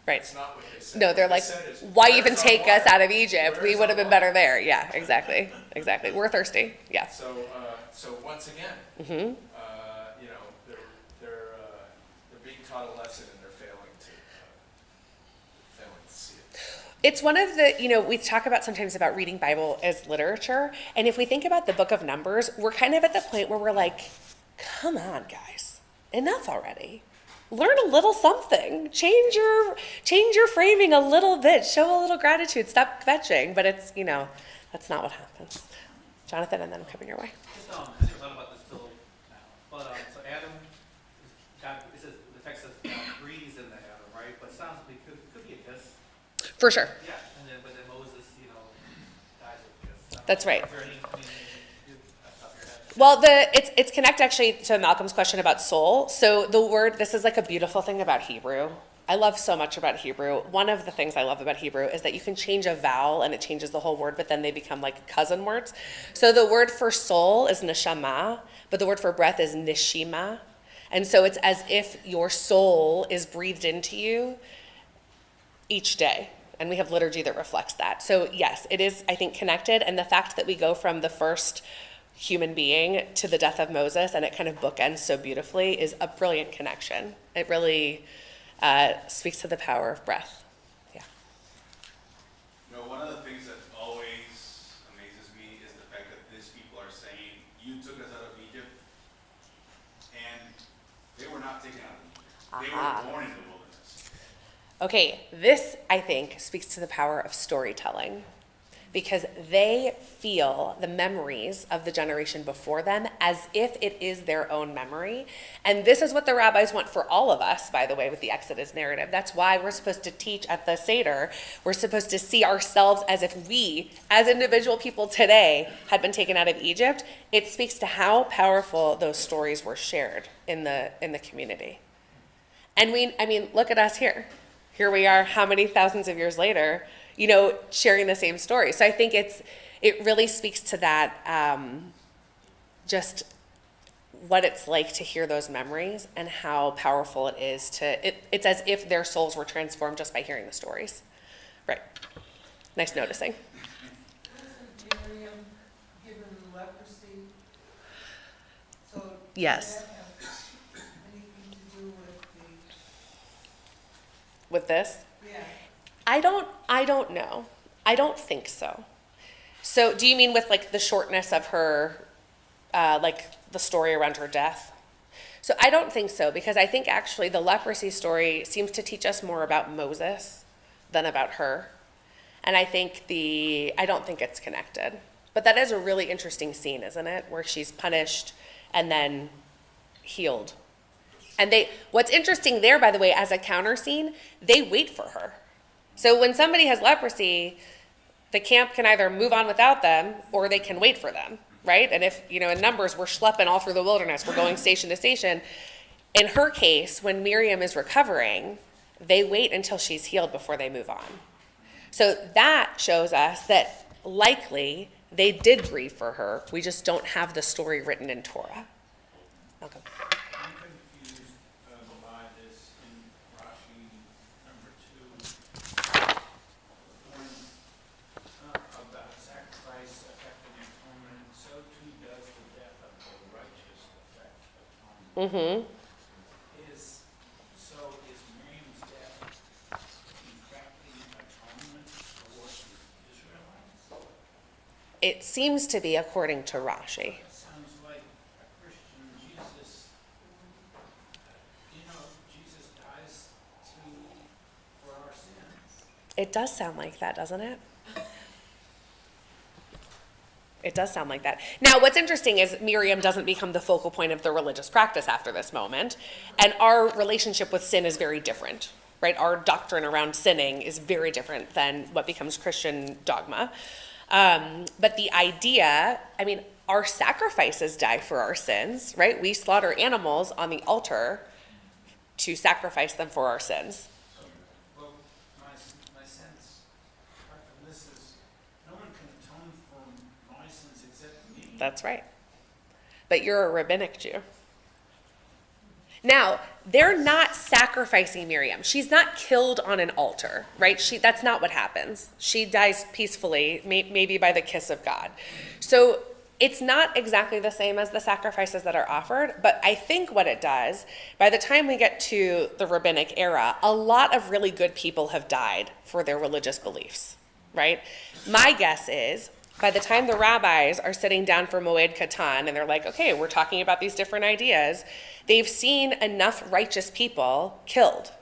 Right. It's not what they said. No, they're What like, they said is, why "Where's even our take us water? out of Egypt? We Where's would have our been better water?" there. Yeah, exactly. We're thirsty. Yeah. So once again, Mm-hmm. they're being taught a lesson and they're failing to see it. It's one of the, we talk about sometimes about reading Bible as literature. And if we think about the book of Numbers, we're kind of at the point where we're like, come on, guys, enough already. learn a little something. Change your framing a little bit. Show a little gratitude. Stop fetching. But it's, that's not what happens. Jonathan, and then I'm coming your way. Just I think a lot about this still now. But so Adam, God, it says the text says God breathes into Adam, right? But it sounds like it could be a kiss. For sure. Yeah, but then Moses, dies with a kiss. That's right. Is there any off your head? Well, it's connect actually to Malcolm's question about soul. So the word, this is like a beautiful thing about Hebrew. I love so much about Hebrew. One of the things I love about Hebrew is that you can change a vowel and it changes the whole word, but then they become like cousin words. So the word for soul is neshama, but the word for breath is nishima. And so it's as if your soul is breathed into you each day. And we have liturgy that reflects that. So yes, it is, I think, connected. And the fact that we go from the first human being to the death of Moses and it kind of bookends so beautifully is a brilliant connection. It really speaks to the power of breath. Yeah. One of the things that always amazes me is the fact that these people are saying, you took us out of Egypt, and they were not taken out of Egypt. They were born in the wilderness. Okay, this, I think, speaks to the power of storytelling, because they feel the memories of the generation before them as if it is their own memory. And this is what the rabbis want for all of us, by the way, with the Exodus narrative. That's why we're supposed to teach at the Seder. We're supposed to see ourselves as if we, as individual people today, had been taken out of Egypt. It speaks to how powerful those stories were shared in the community. And look at us here. Here we are, how many thousands of years later, sharing the same story. So I think it really speaks to that, just what it's like to hear those memories and how powerful it is it's as if their souls were transformed just by hearing the stories. Right. Nice noticing. Wasn't Miriam given leprosy? So Yes. does that have anything to do With this? yeah. I don't know. I don't think so. So do you mean with like the shortness of her, like the story around her death? So I don't think so, because I think actually the leprosy story seems to teach us more about Moses than about her. And I don't think it's connected. But that is a really interesting scene, isn't it? Where she's punished and then healed. And what's interesting there, by the way, as a counter scene, they wait for her. So when somebody has leprosy, the camp can either move on without them or they can wait for them, right? And if, in Numbers, we're schlepping all through the wilderness, we're going station to station. In her case, when Miriam is recovering, they wait until she's healed before they move on. So that shows us that likely they did grieve for her. We just don't have the story written in Torah. Okay. I'm confused by this in Rashi number 2, when about sacrifice affecting atonement, so too does the death of the righteous affect atonement. Is Miriam's death effecting atonement for the Israelites? It seems to be according to Rashi. That sounds like a Christian Jesus. Jesus dies for our sins. It does sound like that, doesn't it? It does sound like that. Now, what's interesting is Miriam doesn't become the focal point of the religious practice after this moment, and our relationship with sin is very different, right? Our doctrine around sinning is very different than what becomes Christian dogma. But the idea, our sacrifices die for our sins, right? We slaughter animals on the altar to sacrifice them for our sins. Well, my sense from this is no one can atone for my sins except me. That's right. But you're a rabbinic Jew. Now, they're not sacrificing Miriam. She's not killed on an altar, right? That's not what happens. She dies peacefully, maybe by the kiss of God. So it's not exactly the same as the sacrifices that are offered, but I think what it does, by the time we get to the rabbinic era, a lot of really good people have died for their religious beliefs, right? My guess is By the time the rabbis are sitting down for Moed Katan and they're like, okay, we're talking about these different ideas, they've seen enough righteous people killed.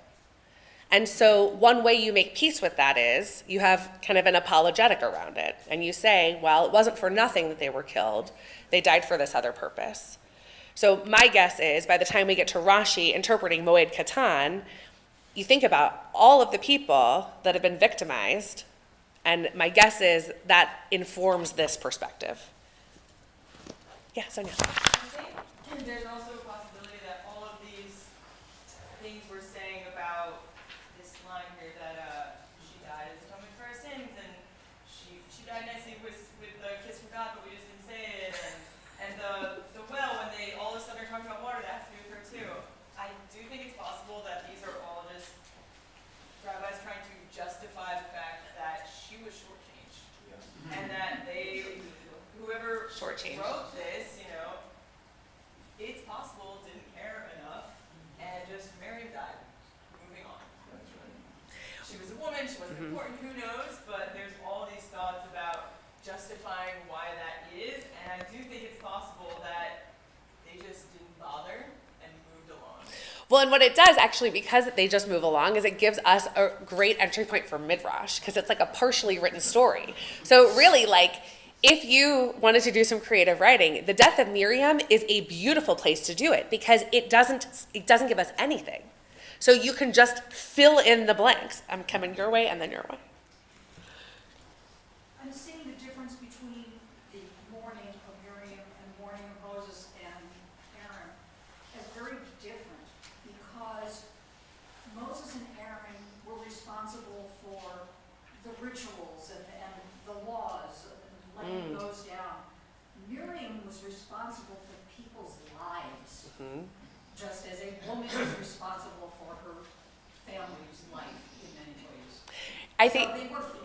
And so one way you make peace with that is you have kind of an apologetic around it. And you say, well, it wasn't for nothing that they were killed. They died for this other purpose. So my guess is by the time we get to Rashi interpreting Moed Katan, you think about all of the people that have been victimized, and my guess is that informs this perspective. Yeah, Sonia. I think there's also a possibility that all of these things we're saying about this line here that she died as atonement for our sins, and she died nicely with the kiss from God, but we just didn't say it, and the well, when they all of a sudden are talking about water, that has to do with her too. I do think it's possible that these are all just rabbis trying to justify the fact that she was shortchanged, and that whoever Shortchanged. wrote this, it's possible didn't care enough and just Miriam died. Moving on. She was a woman, she wasn't important, who knows, but there's all these thoughts about justifying why that is, and I do think it's possible that they just didn't bother and moved along. Well, and what it does actually, because they just move along, is it gives us a great entry point for Midrash, because it's like a partially written story. So really, like, if you wanted to do some creative writing, the death of Miriam is a beautiful place to do it, because it doesn't give us anything. So you can just fill in the blanks. I'm coming your way and then your way. I'm seeing the difference between the mourning of Miriam and mourning of Moses and Aaron as very different, because Moses and Aaron were responsible for the rituals and the laws and laying those down. Miriam was responsible for people's lives, just as a woman is responsible for her family's life in many ways. I think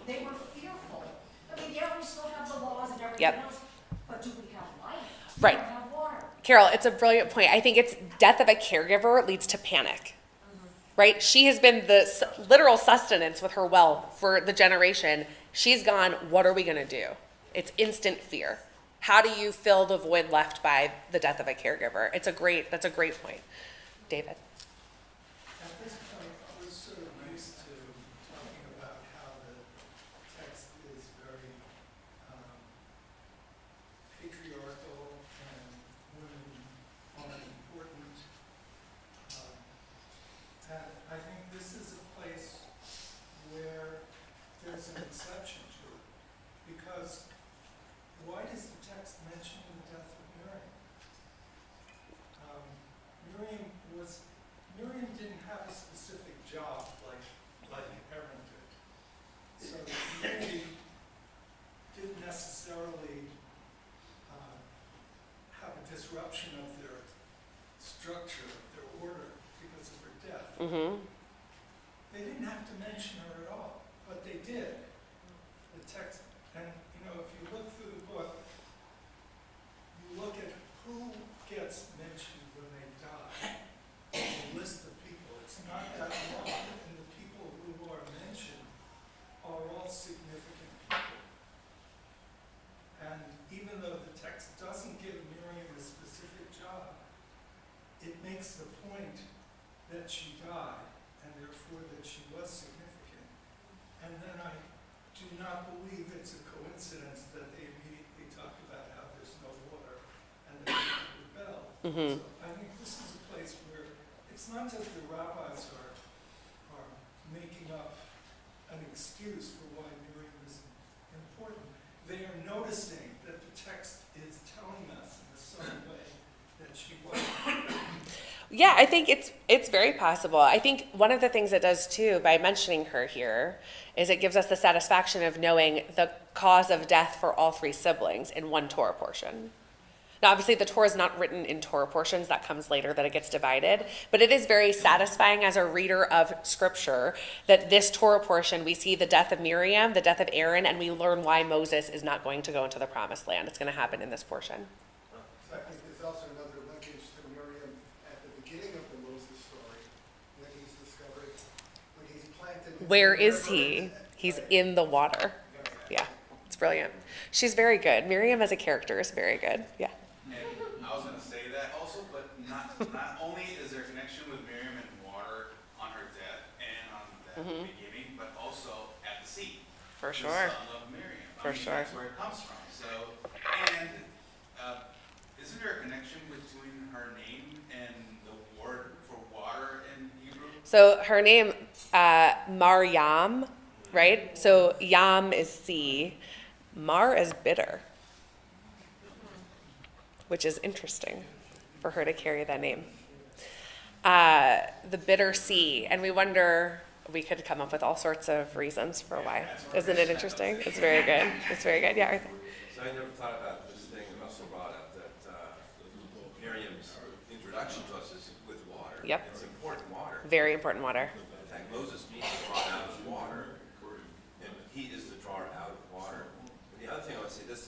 They were fearful. I mean, yeah, we still have the laws and everything Yep. else, but do we have life? Right. We don't have water. Carol, it's a brilliant point. I think it's death of a caregiver leads to panic, right? She has been the literal sustenance with her well for the generation. She's gone, what are we going to do? It's instant fear. How do you fill the void left by the death of a caregiver? That's a great point. David. At this point, I was sort of used to talking about how the text is very patriarchal and women aren't important. And I think this is a place where there's an exception to it. Because why does the text mention the death of Miriam? Miriam didn't have a specific job like Aaron did. So the community didn't necessarily have a disruption of their structure, of their order, because of her death. They didn't have to mention her at all, but they did. The text, and if you look through the book, you look at who gets mentioned when they die. It's a list of people. It's not that long, and the people who are mentioned are all significant people. And even though the text doesn't give Miriam a specific job, it makes the point that she died, and therefore that she was significant. And then I do not believe it's a coincidence that they immediately talk about how there's no water and that people rebel. So I think this is a place where it's not just the rabbis are making up an excuse for why Miriam is important. They are noticing that the text is telling us in some way that she was. Yeah, I think it's very possible. I think one of the things it does too, by mentioning her here, is it gives us the satisfaction of knowing the cause of death for all three siblings in one Torah portion. Now, obviously, the Torah is not written in Torah portions. That comes later, that it gets divided. But it is very satisfying as a reader of Scripture that this Torah portion, we see the death of Miriam, the death of Aaron, and we learn why Moses is not going to go into the Promised Land. It's going to happen in this portion. So I think there's also another linkage to Miriam at the beginning of the Moses story, when he's discovered, when he's planted. Where is he? He's in the water. Yeah, it's brilliant. She's very good. Miriam as a character is very good. Yeah. And I was gonna say that also, but not only is there a connection with Miriam and water on her death and on the beginning, but also at the sea. For The sure. son of Miriam. For sure. That's where it comes from. So, and isn't there a connection between her name and the word for water in Hebrew? So her name, Maryam, right? So Yam is sea, Mar is bitter, which is interesting for her to carry that name. The bitter sea, and we wonder, we could come up with all sorts of reasons for why. Isn't it interesting? It's very good. It's very good. Yeah, Arthur. So I never thought about this thing that Russell brought up, that Miriam's introduction to us is with water. Yep. It's important water. Very important water. In fact, Moses means the drawer out of water, and he is the drawer out of water. And the other thing I want to say, this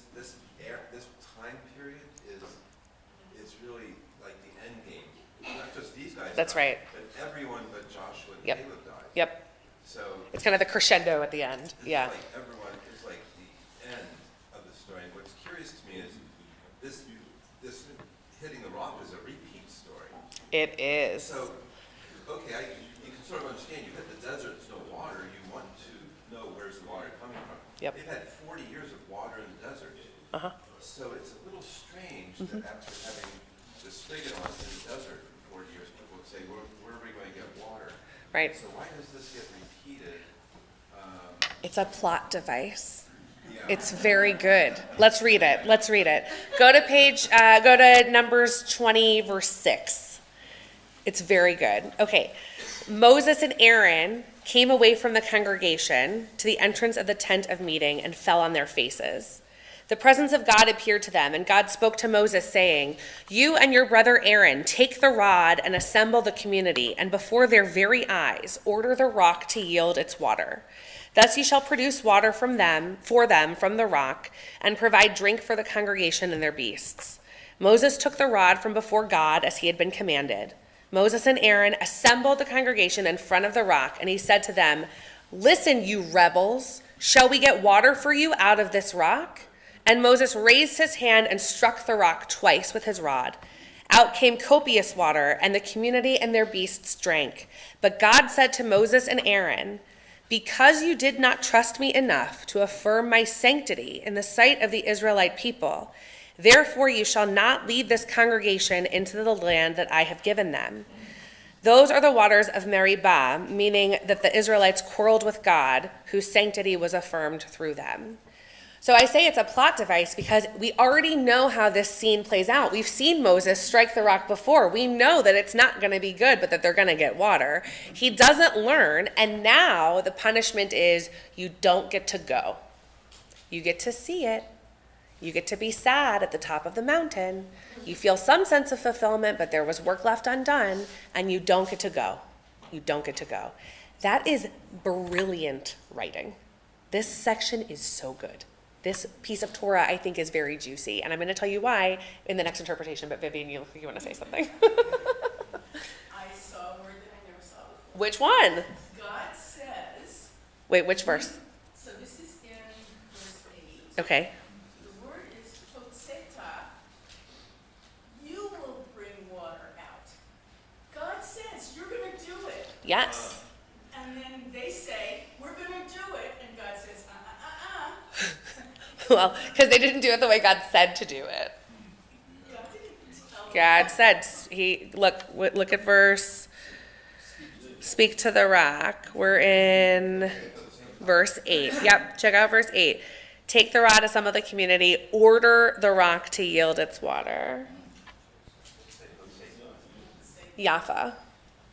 time period is really like the end game. Not just these guys. That's died, right. But everyone but Joshua and Yep. Caleb died. Yep. So It's kind of the crescendo at the end. it's Yeah. like everyone is like the end of the story. And what's curious to me is this hitting the rock is a repeat story. It is. So, okay, you can sort of understand, you hit the desert, there's no water, you want to know where's the water coming from. Yep. They've had 40 years of water in the desert. Uh-huh. So it's a little strange that after having the spigot on in the desert for 40 years, people would say, where are we going to get water? Right. So why does this get repeated? It's a plot device. Yeah. It's very good. Let's read it. Let's read it. Go to Numbers 20, verse 6. It's very good. Okay. Moses and Aaron came away from the congregation to the entrance of the tent of meeting and fell on their faces. The presence of God appeared to them, and God spoke to Moses, saying, "You and your brother Aaron take the rod and assemble the community, and before their very eyes order the rock to yield its water. Thus you shall produce water for them from the rock, and provide drink for the congregation and their beasts." Moses took the rod from before God as he had been commanded. Moses and Aaron assembled the congregation in front of the rock, and he said to them, "Listen, you rebels, shall we get water for you out of this rock?" And Moses raised his hand and struck the rock twice with his rod. Out came copious water, and the community and their beasts drank. But God said to Moses and Aaron, "Because you did not trust me enough to affirm my sanctity in the sight of the Israelite people, therefore you shall not lead this congregation into the land that I have given them." Those are the waters of Meribah, meaning that the Israelites quarreled with God, whose sanctity was affirmed through them. So I say it's a plot device because we already know how this scene plays out. We've seen Moses strike the rock before. We know that it's not going to be good, but that they're going to get water. He doesn't learn, and now the punishment is you don't get to go. You get to see it. You get to be sad at the top of the mountain. You feel some sense of fulfillment, but there was work left undone, and you don't get to go. You don't get to go. That is brilliant writing. This section is so good. This piece of Torah, I think, is very juicy, and I'm going to tell you why in the next interpretation, but Vivian, you want to say something? I saw a word that I never saw before. Which one? God says, Wait, which verse? so this is in verse 8. Okay. The word is totseta. You will bring water out. God says, you're going to do it. Yes. And then they say, we're going to do it. And God says, Well, because they didn't do it the way God said to do it. God didn't tell them. God said, look at verse, speak to the rock. We're in verse 8. Yep, check out verse 8. Take the rod of some of the community, order the rock to yield its water. Yafa.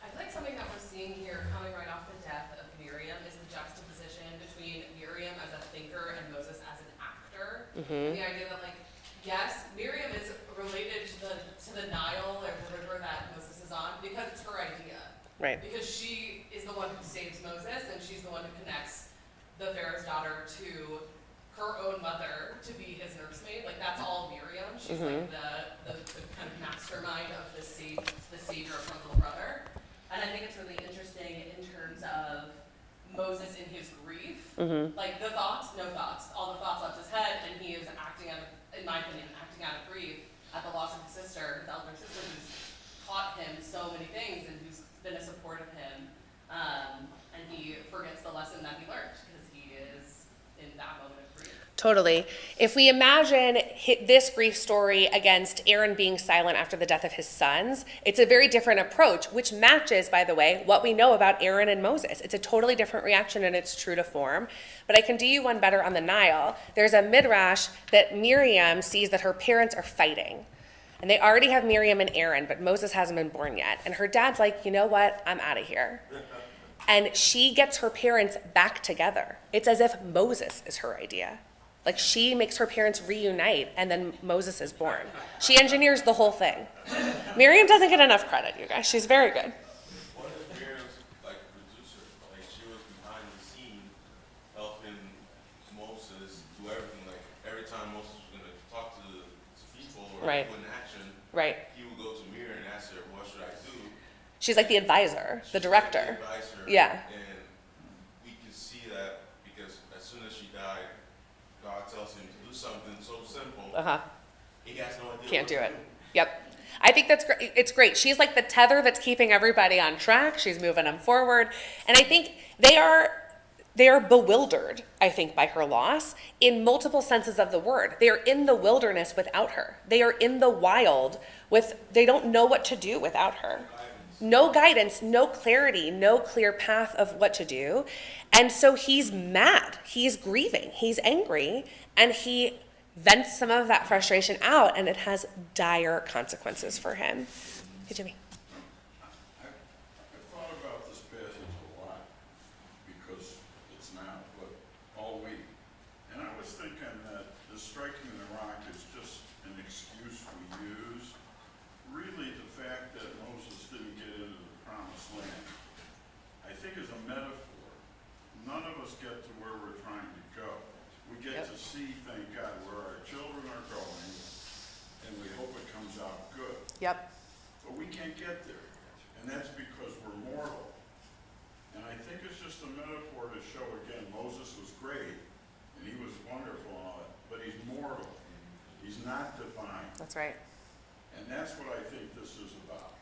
I feel like something that we're seeing here coming right off the death of Miriam is the juxtaposition between Miriam as a thinker and Moses as an actor. Mm-hmm. The idea that, like, yes, Miriam is related to the Nile or the river that Moses is on because it's her idea. Right. Because she is the one who saves Moses and she's the one who connects the Pharaoh's daughter to her own mother to be his nursemaid. Like, that's all Miriam. She's like the kind of mastermind of the savior of her little brother. And I think it's really interesting in terms of Moses in his grief, Mm-hmm. like the thoughts, no thoughts, all the thoughts left his head, and he is acting out of, in my opinion, acting out of grief at the loss of his sister, his elder sister, who's taught him so many things and who's been a support of him, and he forgets the lesson that he learned because he is in that moment of grief. Totally. If we imagine this grief story against Aaron being silent after the death of his sons, it's a very different approach, which matches, by the way, what we know about Aaron and Moses. It's a totally different reaction and it's true to form. But I can do you one better on the Nile. There's a midrash that Miriam sees that her parents are fighting. And they already have Miriam and Aaron, but Moses hasn't been born yet. And her dad's like, you know what? I'm out of here. And she gets her parents back together. It's as if Moses is her idea. Like, she makes her parents reunite, and then Moses is born. She engineers the whole thing. Miriam doesn't get enough credit, you guys. She's very good. What if Miriam's like a producer? Like, she was behind the scene helping Moses do everything. Like, every time Moses was going to talk to people or Right. do an action, Right. he would go to Miriam and ask her, what should I do? She's like the advisor, the director. She's like the advisor, Yeah. And we can see that because as soon as she died, God tells him to do something so simple. Uh-huh. He has no idea. Can't what do to it. Yep. I think that's great. It's great. She's like the tether that's keeping everybody on track. She's moving them forward. And I think they are bewildered, I think, by her loss in multiple senses of the word. They are in the wilderness without her. They are in the wild they don't know what to do without her. No guidance, no clarity, no clear path of what to do. And so he's mad, he's grieving, he's angry, and he vents some of that frustration out, and it has dire consequences for him. Hey, Jimmy. I've thought about this passage a lot because it's now, but all week. And I was thinking that the striking the rock is just an excuse we use. Really, the fact that Moses didn't get into the promised land, I think is a metaphor. None of us get to where we're trying to go. We get to see, thank God, where our children are going, and we hope it comes out good. Yep. But we can't get there, and that's because we're mortal. And I think it's just a metaphor to show, again, Moses was great, and he was wonderful and all that, but he's mortal. He's not divine. That's right. And that's what I think this is about.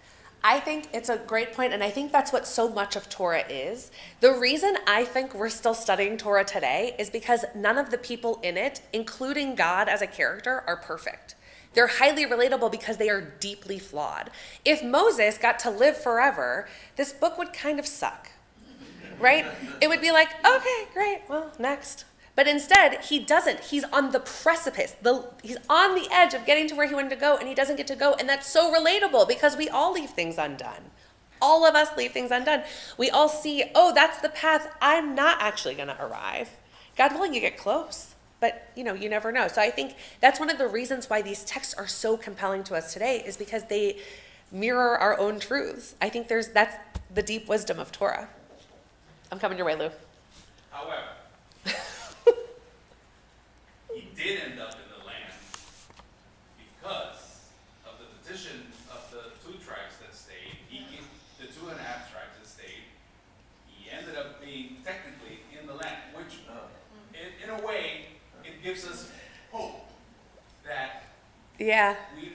I think it's a great point, and I think that's what so much of Torah is. The reason I think we're still studying Torah today is because none of the people in it, including God as a character, are perfect. They're highly relatable because they are deeply flawed. If Moses got to live forever, this book would kind of suck, right? It would be like, okay, great, well, next. But instead, he doesn't. He's on the precipice. He's on the edge of getting to where he wanted to go, and he doesn't get to go. And that's so relatable because we all leave things undone. All of us leave things undone. We all see, oh, that's the path. I'm not actually going to arrive. God willing, you get close. But, you never know. So I think that's one of the reasons why these texts are so compelling to us today is because they mirror our own truths. I think that's the deep wisdom of Torah. I'm coming your way, Lou. However, he did end up in the land because of the petition of the two tribes that stayed. The 2.5 tribes that stayed. He ended up being technically in the land, which, in a way, it gives us hope that we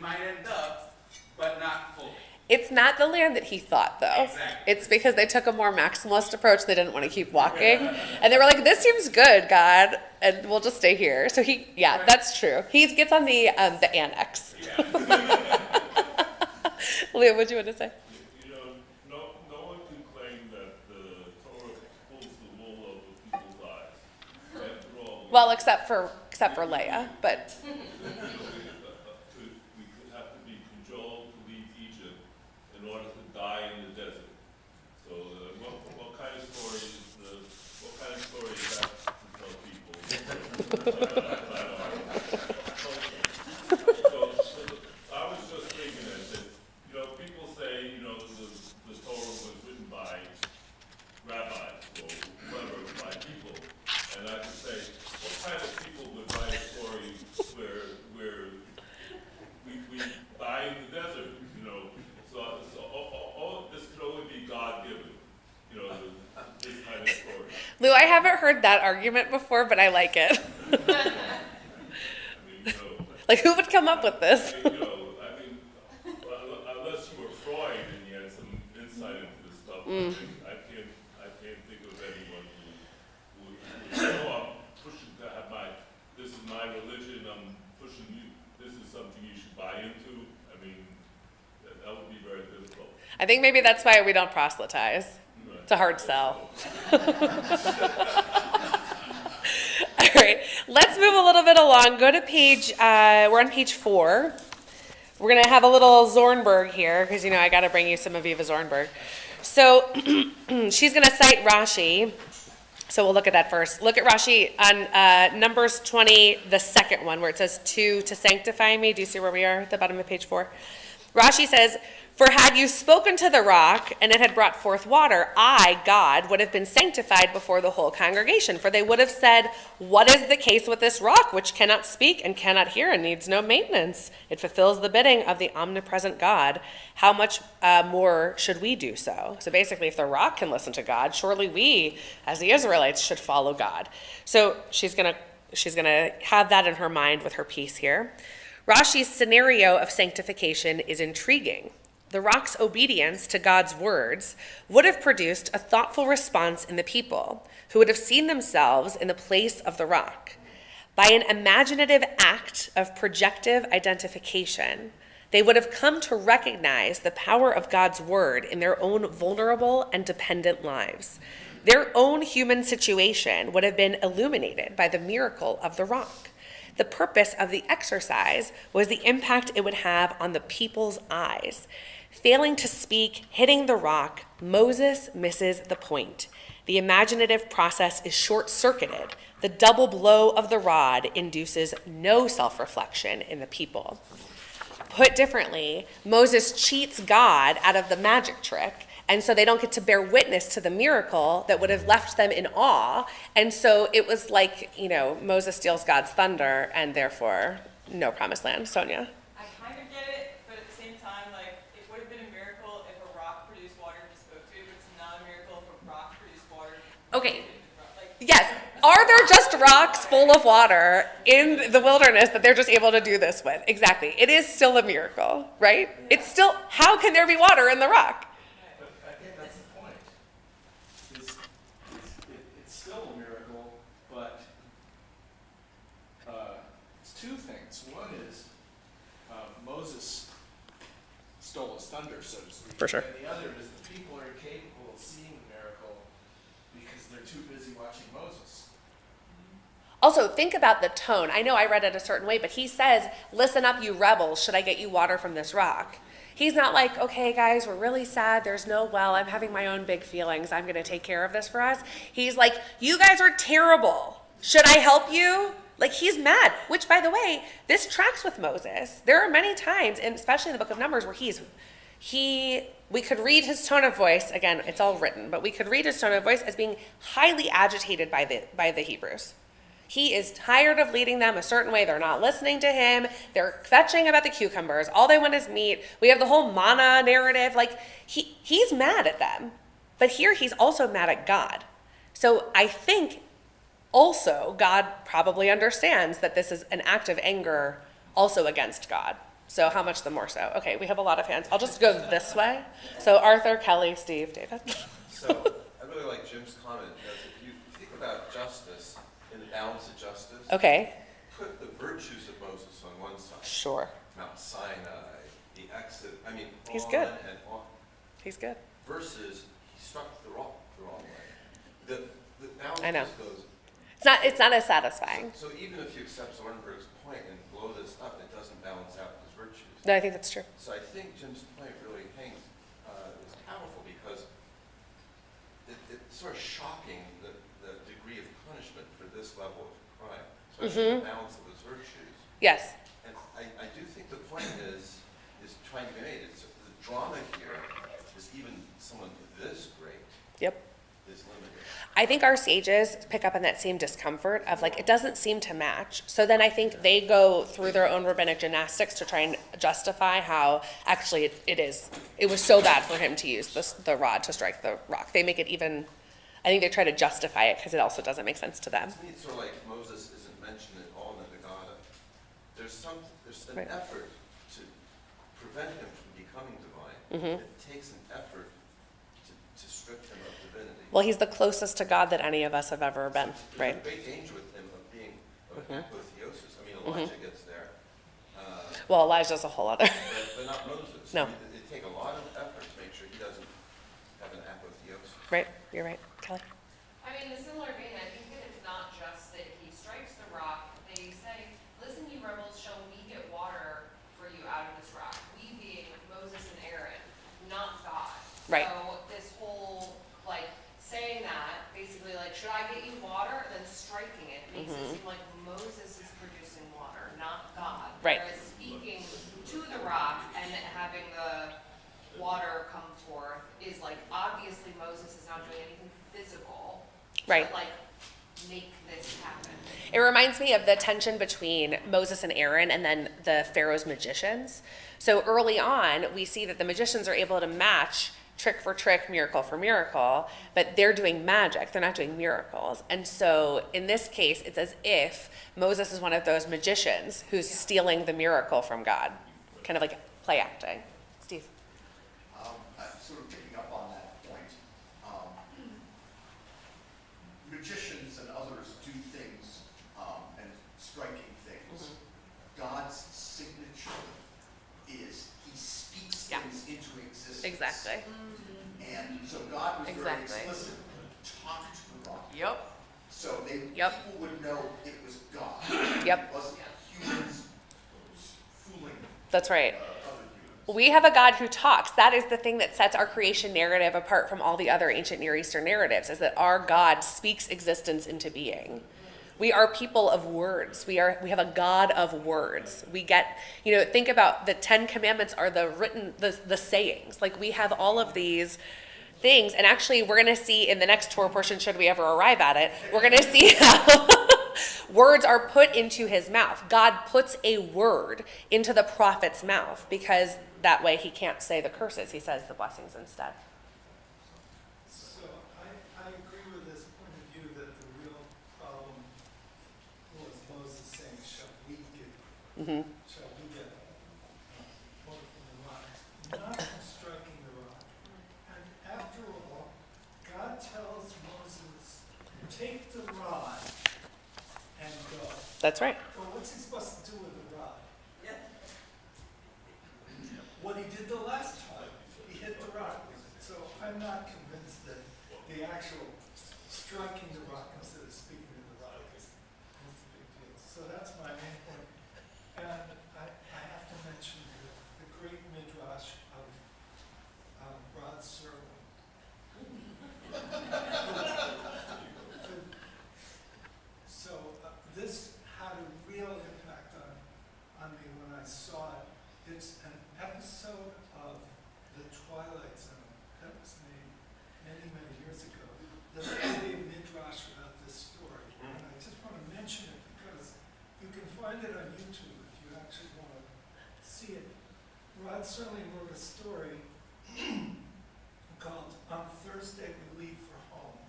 might end up, but not fully. It's not the land that he thought, though. Exactly. It's because they took a more maximalist approach. They didn't want to keep walking. And they were like, this seems good, God, and we'll just stay here. So that's true. He gets on the annex. Yeah. Leo, what do you want to say? No one can claim that the Torah pulls the wool over people's eyes. After all, Well, except for Leia, but we have to be cajoled to leave Egypt in order to die in the desert. So, what kind of story is that to tell people? So I was just thinking that people say the Torah was written by rabbis or whoever, by people, and I could say, what kind of people would write a story where heard that argument before, but I like it. I mean, you know, Like, who would come up with this? you know, I mean, unless you were Freud and you had some insight into this stuff, I can't think of anyone who would, I'm pushing to have this is my religion, I'm pushing you, this is something you should buy into. I mean, that would be very difficult. I think maybe that's why we don't proselytize. It's a hard sell. All right, let's move a little bit along. Go to page, we're on page 4. We're going to have a little Zornberg here, because, you know, I got to bring you some Aviva Zornberg. So she's going to cite Rashi. So we'll look at that first. Look at Rashi on Numbers 20, the second one, where it says to sanctify me. Do you see where we are at the bottom of page 4? Rashi says, for had you spoken to the rock, and it had brought forth water, I, God, would have been sanctified before the whole congregation. For they would have said, what is the case with this rock, which cannot speak and cannot hear and needs no maintenance? It fulfills the bidding of the omnipresent God. How much more should we do so? So basically, if the rock can listen to God, surely we, as the Israelites, should follow God. So she's gonna have that in her mind with her piece here. Rashi's scenario of sanctification is intriguing. The rock's obedience to God's words would have produced a thoughtful response in the people, who would have seen themselves in the place of the rock. By an imaginative act of projective identification, they would have come to recognize the power of God's word in their own vulnerable and dependent lives. Their own human situation would have been illuminated by the miracle of the rock. The purpose of the exercise was the impact it would have on the people's eyes. Failing to speak, hitting the rock, Moses misses the point. The imaginative process is short-circuited. The double blow of the rod induces no self-reflection in the people. Put differently, Moses cheats God out of the magic trick, and so they don't get to bear witness to the miracle that would have left them in awe. And so it was like, you know, Moses steals God's thunder, and therefore no promised land. Sonia? I kind of get it, but at the same time, like, it would have been a miracle if a rock produced water and just spoke to it, but it's not a miracle if a rock produced water. Okay. Yes. Are there just rocks full of water in the wilderness that they're just able to do this with? Exactly. It is still a miracle, right? It's still, how can there be water in the rock? But I think that's the point. It's still a miracle, but it's two things. One is Moses stole his thunder, so to speak. For sure. And the other is the people are incapable of seeing the miracle because they're too busy watching Moses. Also, think about the tone. I know I read it a certain way, but he says, listen up, you rebels. Should I get you water from this rock? He's not like, okay, guys, we're really sad. There's no well. I'm having my own big feelings. I'm going to take care of this for us. He's like, you guys are terrible. Should I help you? Like, he's mad, which, by the way, this tracks with Moses. There are many times, and especially in the book of Numbers, where we could read his tone of voice, again, it's all written, but we could read his tone of voice as being highly agitated by the Hebrews. He is tired of leading them a certain way. They're not listening to him. They're fetching about the cucumbers. All they want is meat. We have the whole manna narrative. Like, he's mad at them. But here he's also mad at God. So I think also God probably understands that this is an act of anger also against God. So how much the more so? Okay, we have a lot of hands. I'll just go this way. So Arthur, Kelly, Steve, David. So I really like Jim's comment, because if you think about justice, in the balance of justice, Okay. put the virtues of Moses on one side. Sure. Mount Sinai, the exit, I mean, He's on good. and on. He's good. Versus he struck the rock the wrong way. The balance I know. just goes. It's not as satisfying. So even if you accept Zornberg's point and blow this up, it doesn't balance out his virtues. No, I think that's true. So I think Jim's point really is powerful, because it's sort of shocking the degree of punishment for this level of crime, especially the balance of his virtues. Yes. And I do think the point is trying to be made. It's the drama here is even someone this great. Yep. Is limited. I think our sages pick up on that same discomfort of, like, it doesn't seem to match. So then I think they go through their own rabbinic gymnastics to try and justify how actually it was so bad for him to use the rod to strike the rock. They make it even I think they try to justify it because it also doesn't make sense to them. To me, it's sort of like Moses isn't mentioned at all in the Haggadah. There's an Right. effort to prevent him from becoming divine. Mhm. It takes an effort to strip him of divinity. Well, he's the closest to God that any of us have ever been, There's right? a great danger with him of being of Mhm. apotheosis. I mean, Elijah gets there, Well, Elijah's a whole other. but not Moses. No. I mean, they take a lot of effort to make sure he doesn't have an apotheosis. Right, you're right. Kelly? I mean, in a similar vein, I think that it's not just that he strikes the rock. They say, listen, you rebels, shall we get water for you out of this rock? We being Moses and Aaron, not God. Right. So this whole, like, saying that, basically like, should I get you water? Then striking it makes it seem like Moses is producing water, not God. Right. Whereas speaking to the rock and having the water come forth is like, obviously Moses is not doing anything physical. Right. To, like, make this happen. It reminds me of the tension between Moses and Aaron and then the Pharaoh's magicians. So early on, we see that the magicians are able to match trick for trick, miracle for miracle, but they're doing magic. They're not doing miracles. And so in this case, it's as if Moses is one of those magicians who's stealing the miracle from God, kind of like play acting. Steve? Sort of picking up on that point, magicians and others do things and striking things. God's signature is he speaks things into existence. Exactly. And so God was very Exactly. explicit. Talk to the rock. Yep. So people would know it was God. Yep. It wasn't humans fooling That's right. other humans. We have a God who talks. That is the thing that sets our creation narrative apart from all the other ancient Near Eastern narratives, is that our God speaks existence into being. We are people of words. We have a God of words. We get, think about the 10 Commandments are the written, the sayings. Like, we have all of these things. And actually, we're going to see in the next Torah portion, should we ever arrive at it, we're going to see how words are put into his mouth. God puts a word into the prophet's mouth because that way he can't say the curses. He says the blessings instead. So I agree with this point of view that the real problem was Moses saying, shall we get water from the rock, not from striking the rock. And after all, God tells Moses, take the rod and go. That's right. Well, what's he supposed to do with the rod? What he did the last time, he hit the rock with it. So I'm not convinced that the actual striking the rock instead of speaking to the rock is a big deal. So that's my main point. And I have to mention the great midrash of Rod Serling. So this had a real impact on me when I saw it. It's an episode of The Twilight Zone that was made many, many years ago. The big midrash about this story. And I just want to mention it because you can find it on YouTube if you actually want to see it. Rod Serling wrote a story called On Thursday We Leave for Home.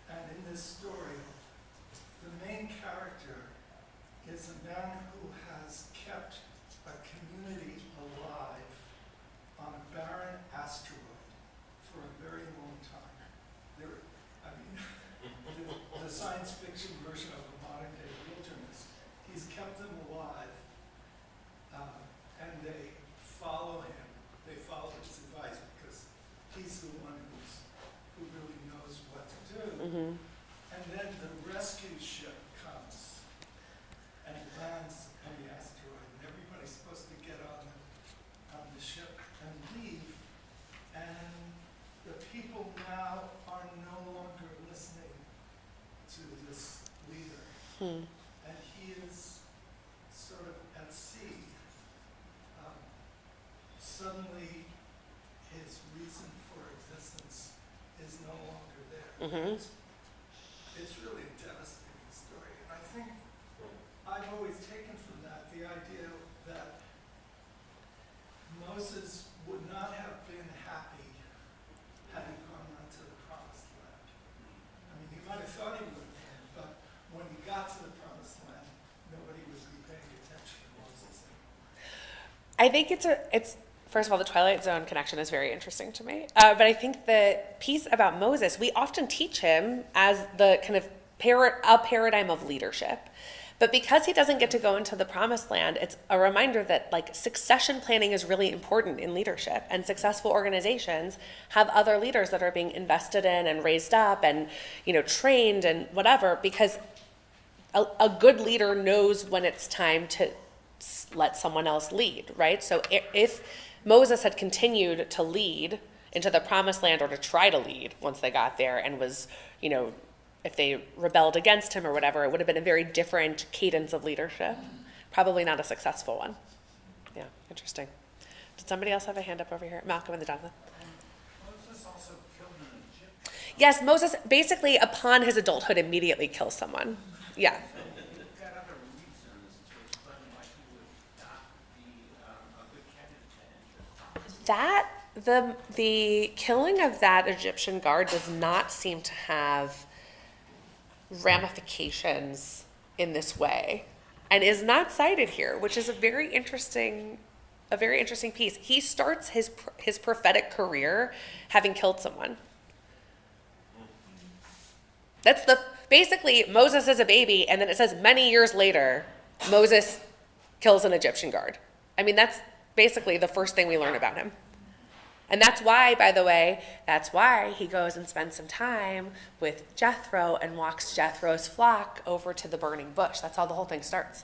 And in this story, the main character is a man who has kept a community alive on a barren asteroid for a very long time. The science fiction version of a modern day wilderness, he's kept them alive, and they follow him. They follow his advice because he's the one who really knows what to do. And then the rescue ship comes and lands on the asteroid, and everybody's supposed to get on the ship and leave. And the people now are no longer listening to this leader. And he is sort of at sea. Suddenly, his reason for existence is no longer there. It's really a devastating story. And I think I've always taken from that the idea that Moses would not have been happy had he gone on to the promised land. I think it's first of all, the Twilight Zone connection is very interesting to me. But I think the piece about Moses, we often teach him as the kind of a paradigm of leadership. But because he doesn't get to go into the promised land, it's a reminder that like succession planning is really important in leadership, and successful organizations have other leaders that are being invested in and raised up and, trained and whatever, because a good leader knows when it's time to let someone else lead, right? So if Moses had continued to lead into the promised land, or to try to lead once they got there, and was, if they rebelled against him or whatever, it would have been a very different cadence of leadership. Probably not a successful one. Yeah, interesting. Did somebody else have a hand up over here? Malcolm and the Jonathan. Moses also killed an Egyptian. Yes, Moses basically upon his adulthood immediately kills someone. Yeah. You've got other reasons to explain why he would not be a good candidate to enter. The killing of that Egyptian guard does not seem to have ramifications in this way, and is not cited here, which is a very interesting piece. He starts his prophetic career having killed someone. That's basically Moses is a baby, and then it says many years later, Moses kills an Egyptian guard. I mean, that's basically the first thing we learn about him. And that's why, by the way, he goes and spends some time with Jethro and walks Jethro's flock over to the burning bush. That's how the whole thing starts.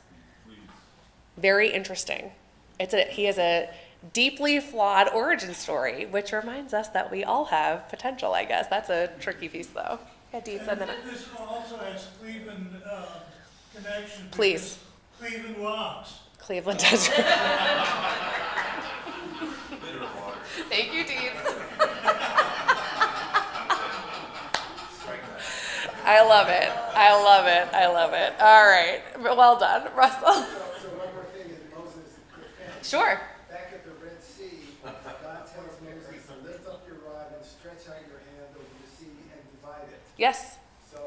Very interesting. He has a deeply flawed origin story, which reminds us that we all have potential, I guess. That's a tricky piece, though. Yeah, Deeds, and then This also has Cleveland connection. Please. because Cleveland rocks. Cleveland does. Thank you, Deeds. I love it. All right. Well done, Russell. So one more thing in Moses' defense. Sure. Back at the Red Sea, God tells Moses to lift up your rod and stretch out your hand over the sea and divide it. Yes. So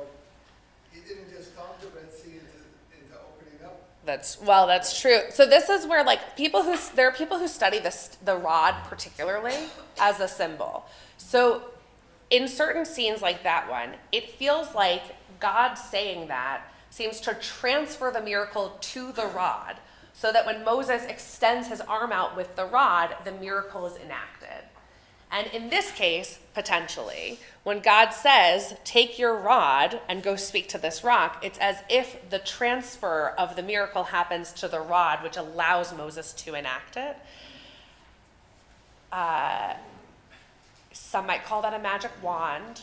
he didn't just talk the Red Sea into opening up. That's true. So this is where there are people who study the rod particularly as a symbol. So in certain scenes like that one, it feels like God saying that seems to transfer the miracle to the rod, so that when Moses extends his arm out with the rod, the miracle is enacted. And in this case, potentially, when God says, take your rod and go speak to this rock, it's as if the transfer of the miracle happens to the rod, which allows Moses to enact it. Some might call that a magic wand.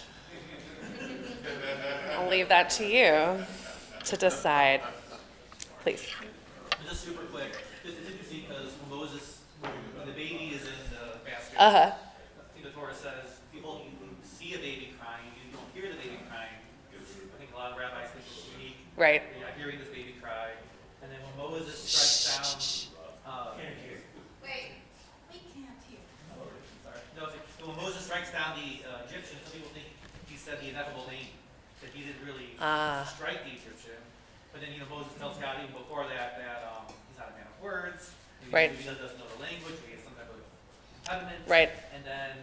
I'll leave that to you to decide. Please. Just super quick, it's interesting because when the baby is in the basket, the Torah says people see a baby crying, you don't hear the baby crying. I think a lot of rabbis think it's unique. Right. You're not hearing this baby cry. And then when Moses strikes down, Wait, we can't hear. No, when Moses strikes down the Egyptian, some people think he said the ineffable name, that he didn't really strike the Egyptian. But then, Moses tells God even before that he's not a man of words. Right. He doesn't know the language, he has some type of impediment. Right. And then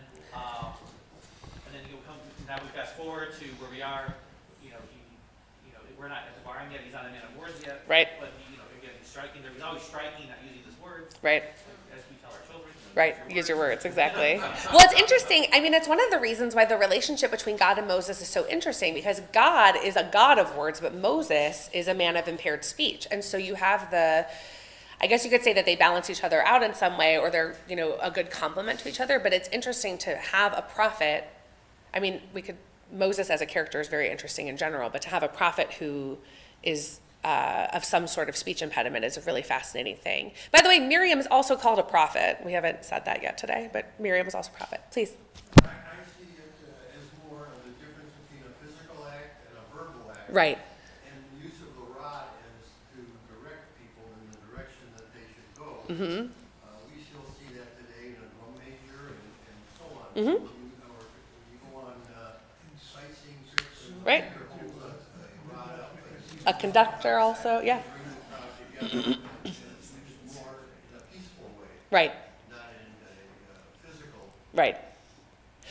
now we fast forward to where we are. We're not at the barn yet. He's not a man of words yet. Right. But again, he's striking. He's always striking, not using his words. Right. As we tell our children. Right, use your words, exactly. Well, it's interesting. I mean, it's one of the reasons why the relationship between God and Moses is so interesting, because God is a God of words, but Moses is a man of impaired speech. And so you have I guess you could say that they balance each other out in some way, or they're, a good complement to each other, but it's interesting to have a prophet. I mean, Moses as a character is very interesting in general, but to have a prophet who is of some sort of speech impediment is a really fascinating thing. By the way, Miriam is also called a prophet. We haven't said that yet today, but Miriam is also a prophet. Please. I see it as more of the difference between a physical act and a verbal act. Right. And the use of the rod is to direct people in the direction that they should go. Mm-hmm. We still see that today in a drum major and so on. Mm-hmm. You go on sightseeing trips. And Right. hold a rod up. A conductor also, yeah. Bring the crowd together. It's more in a peaceful way. Right, not in a physical, right.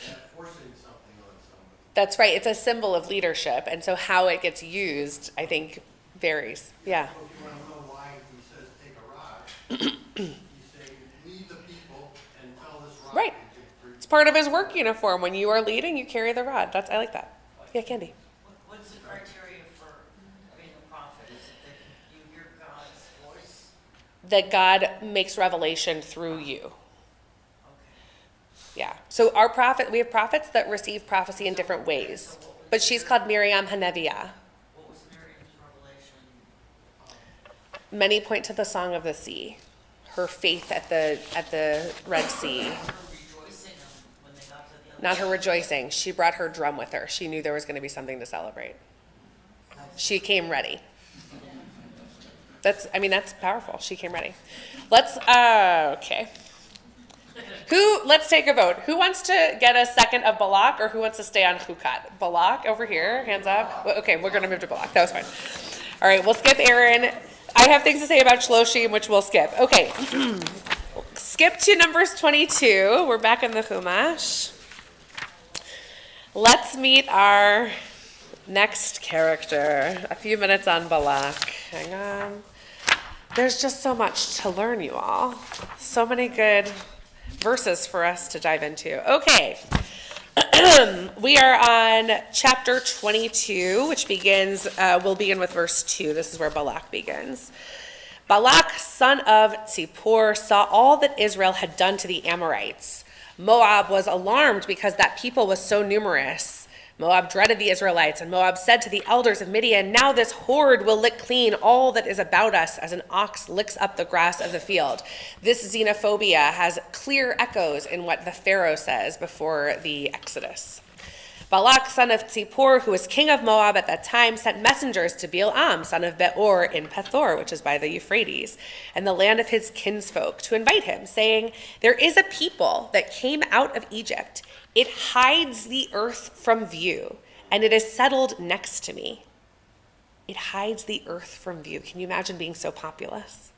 not forcing something on somebody. That's right. It's a symbol of leadership. And so how it gets used, I think, varies. Yeah. So if you want to know why he says take a rock, he's saying lead the people and tell this rock. Right. It's part of his work uniform. When you are leading, you carry the rod. I like that. Yeah, Candy. What's the criteria for being a prophet? Is it that you hear God's voice? That God makes revelation through you. Okay. Yeah. So we have prophets that receive prophecy in different ways. But she's called Miriam Haneviah. What was Miriam's revelation? Many point to the Song of the Sea, her faith at the Red Sea. Her rejoicing when they got to the other Not her rejoicing. She brought her drum with her. She knew there was going to be something to celebrate. She came ready. That's powerful. She came ready. Okay. Let's take a vote. Who wants to get a second of Balak, or who wants to stay on Chukat? Balak over here, hands up. Okay, we're going to move to Balak. That was fine. All right, we'll skip Aaron. I have things to say about Shloshim, which we'll skip. Okay. Skip to Numbers 22. We're back in the Chumash. Let's meet our next character. A few minutes on Balak. Hang on. There's just so much to learn, you all. So many good verses for us to dive into. Okay. We are on chapter 22, which we'll begin with verse 2. This is where Balak begins. Balak, son of Tzipor, saw all that Israel had done to the Amorites. Moab was alarmed because that people was so numerous. Moab dreaded the Israelites, and Moab said to the elders of Midian, "Now this horde will lick clean all that is about us as an ox licks up the grass of the field." This xenophobia has clear echoes in what the Pharaoh says before the Exodus. Balak, son of Tzipor, who was king of Moab at that time, sent messengers to Balaam, son of Beor, in Pethor, which is by the Euphrates, and the land of his kinsfolk, to invite him, saying, "There is a people that came out of Egypt. It hides the earth from view, and it is settled next to me." It hides the earth from view. Can you imagine being so populous?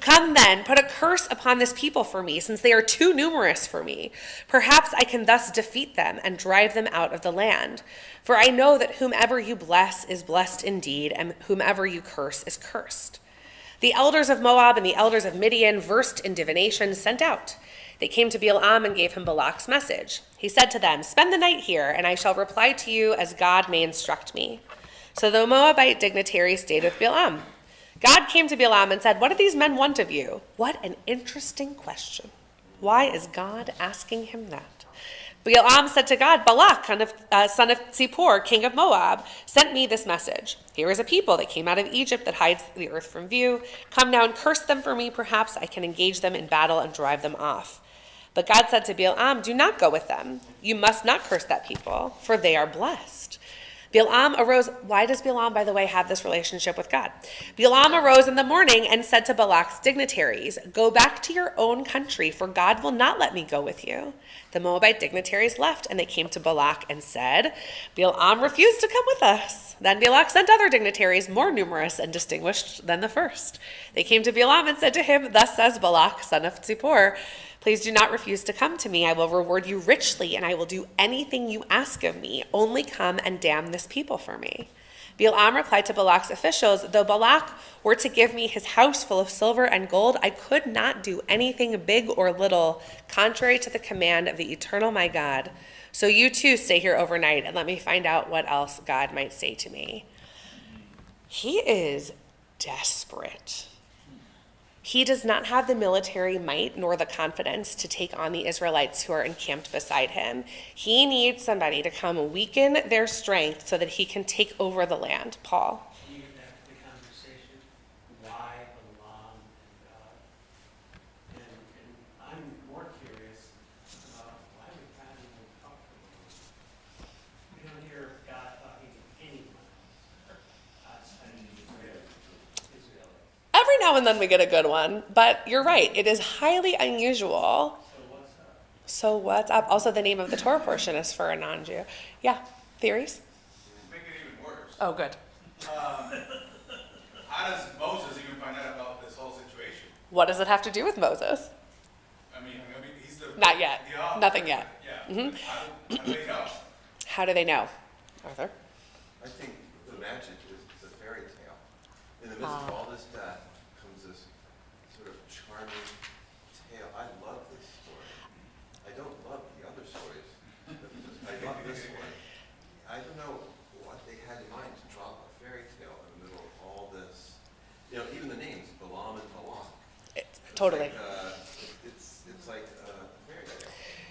"Come then, put a curse upon this people for me, since they are too numerous for me. Perhaps I can thus defeat them and drive them out of the land. For I know that whomever you bless is blessed indeed, and whomever you curse is cursed." The elders of Moab and the elders of Midian, versed in divination, sent out. They came to Balaam and gave him Balak's message. He said to them, "Spend the night here, and I shall reply to you as God may instruct me." So the Moabite dignitary stayed with Balaam. God came to Balaam and said, "What do these men want of you?" What an interesting question. Why is God asking him that? Balaam said to God, "Balak, son of Tzipor, king of Moab, sent me this message. Here is a people that came out of Egypt that hides the earth from view. Come now and curse them for me. Perhaps I can engage them in battle and drive them off." But God said to Balaam, "Do not go with them. You must not curse that people, for they are blessed." Balaam arose. Why does Balaam, by the way, have this relationship with God? Balaam arose in the morning and said to Balak's dignitaries, "Go back to your own country, for God will not let me go with you." The Moabite dignitaries left, and they came to Balak and said, "Balaam refused to come with us." Then Balak sent other dignitaries, more numerous and distinguished than the first. They came to Balaam and said to him, "Thus says Balak, son of Tzipor, please do not refuse to come to me. I will reward you richly, and I will do anything you ask of me. Only come and damn this people for me." Balaam replied to Balak's officials, "Though Balak were to give me his house full of silver and gold, I could not do anything big or little, contrary to the command of the eternal my God. So you too stay here overnight, and let me find out what else God might say to me." He is desperate. He does not have the military might nor the confidence to take on the Israelites who are encamped beside him. He needs somebody to come weaken their strength so that he can take over the land. Paul? Can you get back to the conversation? Why Balaam and God? And I'm more curious about why would God even talk to Balaam? We don't hear God talking to anyone outside of Israel. Every now and then we get a good one, but you're right. It is highly unusual. So what's up? Also, the name of the Torah portion is for a non-Jew. Yeah, theories? Make it even worse. Oh, good. How does Moses even find out about this whole situation? What does it have to do with Moses? Not yet. Yeah. Nothing yet. Yeah. Mhm. How do they know? How do they know? Arthur? I think the magic is a fairy tale. In the midst of all this death comes this sort of charming tale. I love this story. I don't love the other stories, but I love this one. I don't know what they had in mind to drop a fairy tale in the middle of all this. You know, even the names, Balaam and Balaam. Totally. It's like a fairy tale.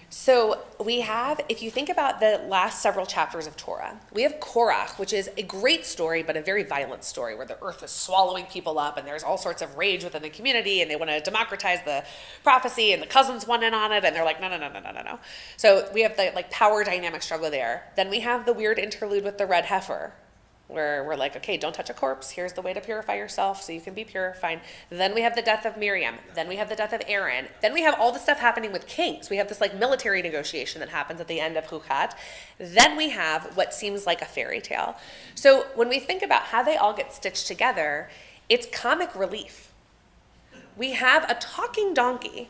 So we have, if you think about the last several chapters of Torah, we have Korach, which is a great story, but a very violent story where the earth is swallowing people up and there's all sorts of rage within the community and they want to democratize the prophecy and the cousins want in on it and they're like, no. So we have the like power dynamic struggle there. Then we have the weird interlude with the red heifer, where we're like, okay, don't touch a corpse. Here's the way to purify yourself so you can be pure, fine. Then we have the death of Miriam. Then we have the death of Aaron. Then we have all the stuff happening with kings. We have this like military negotiation that happens at the end of Hukat. Then we have what seems like a fairy tale. So when we think about how they all get stitched together, it's comic relief. We have a talking donkey,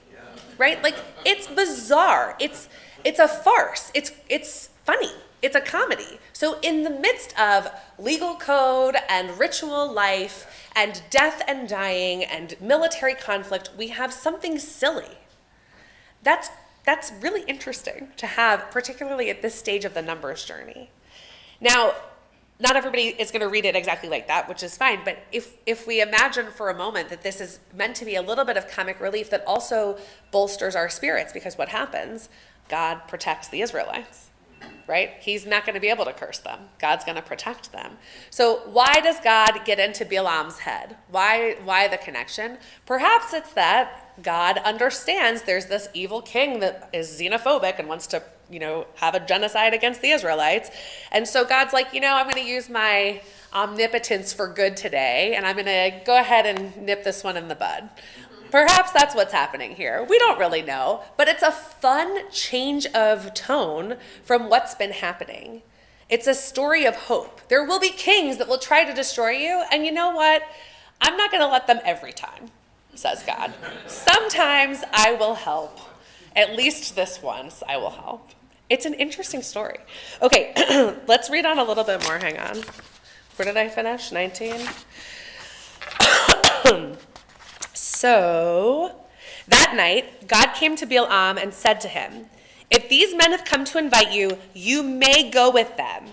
right? Like it's bizarre. It's a farce. It's funny. It's a comedy. So in the midst of legal code and ritual life and death and dying and military conflict, we have something silly. That's really interesting to have, particularly at this stage of the Numbers journey. Now, not everybody is going to read it exactly like that, which is fine, but if we imagine for a moment that this is meant to be a little bit of comic relief that also bolsters our spirits, because what happens? God protects the Israelites. Right? He's not going to be able to curse them. God's going to protect them. So why does God get into Bilam's head? Why the connection? Perhaps it's that God understands there's this evil king that is xenophobic and wants to, have a genocide against the Israelites. And so God's like, I'm going to use my omnipotence for good today, and I'm going to go ahead and nip this one in the bud. Perhaps that's what's happening here. We don't really know, but it's a fun change of tone from what's been happening. It's a story of hope. There will be kings that will try to destroy you, and you know what? I'm not going to let them every time, says God. Sometimes I will help. At least this once I will help. It's an interesting story. Okay, let's read on a little bit more. Hang on. Where did I finish? 19? So, that night, God came to Bilam and said to him, "If these men have come to invite you, you may go with them,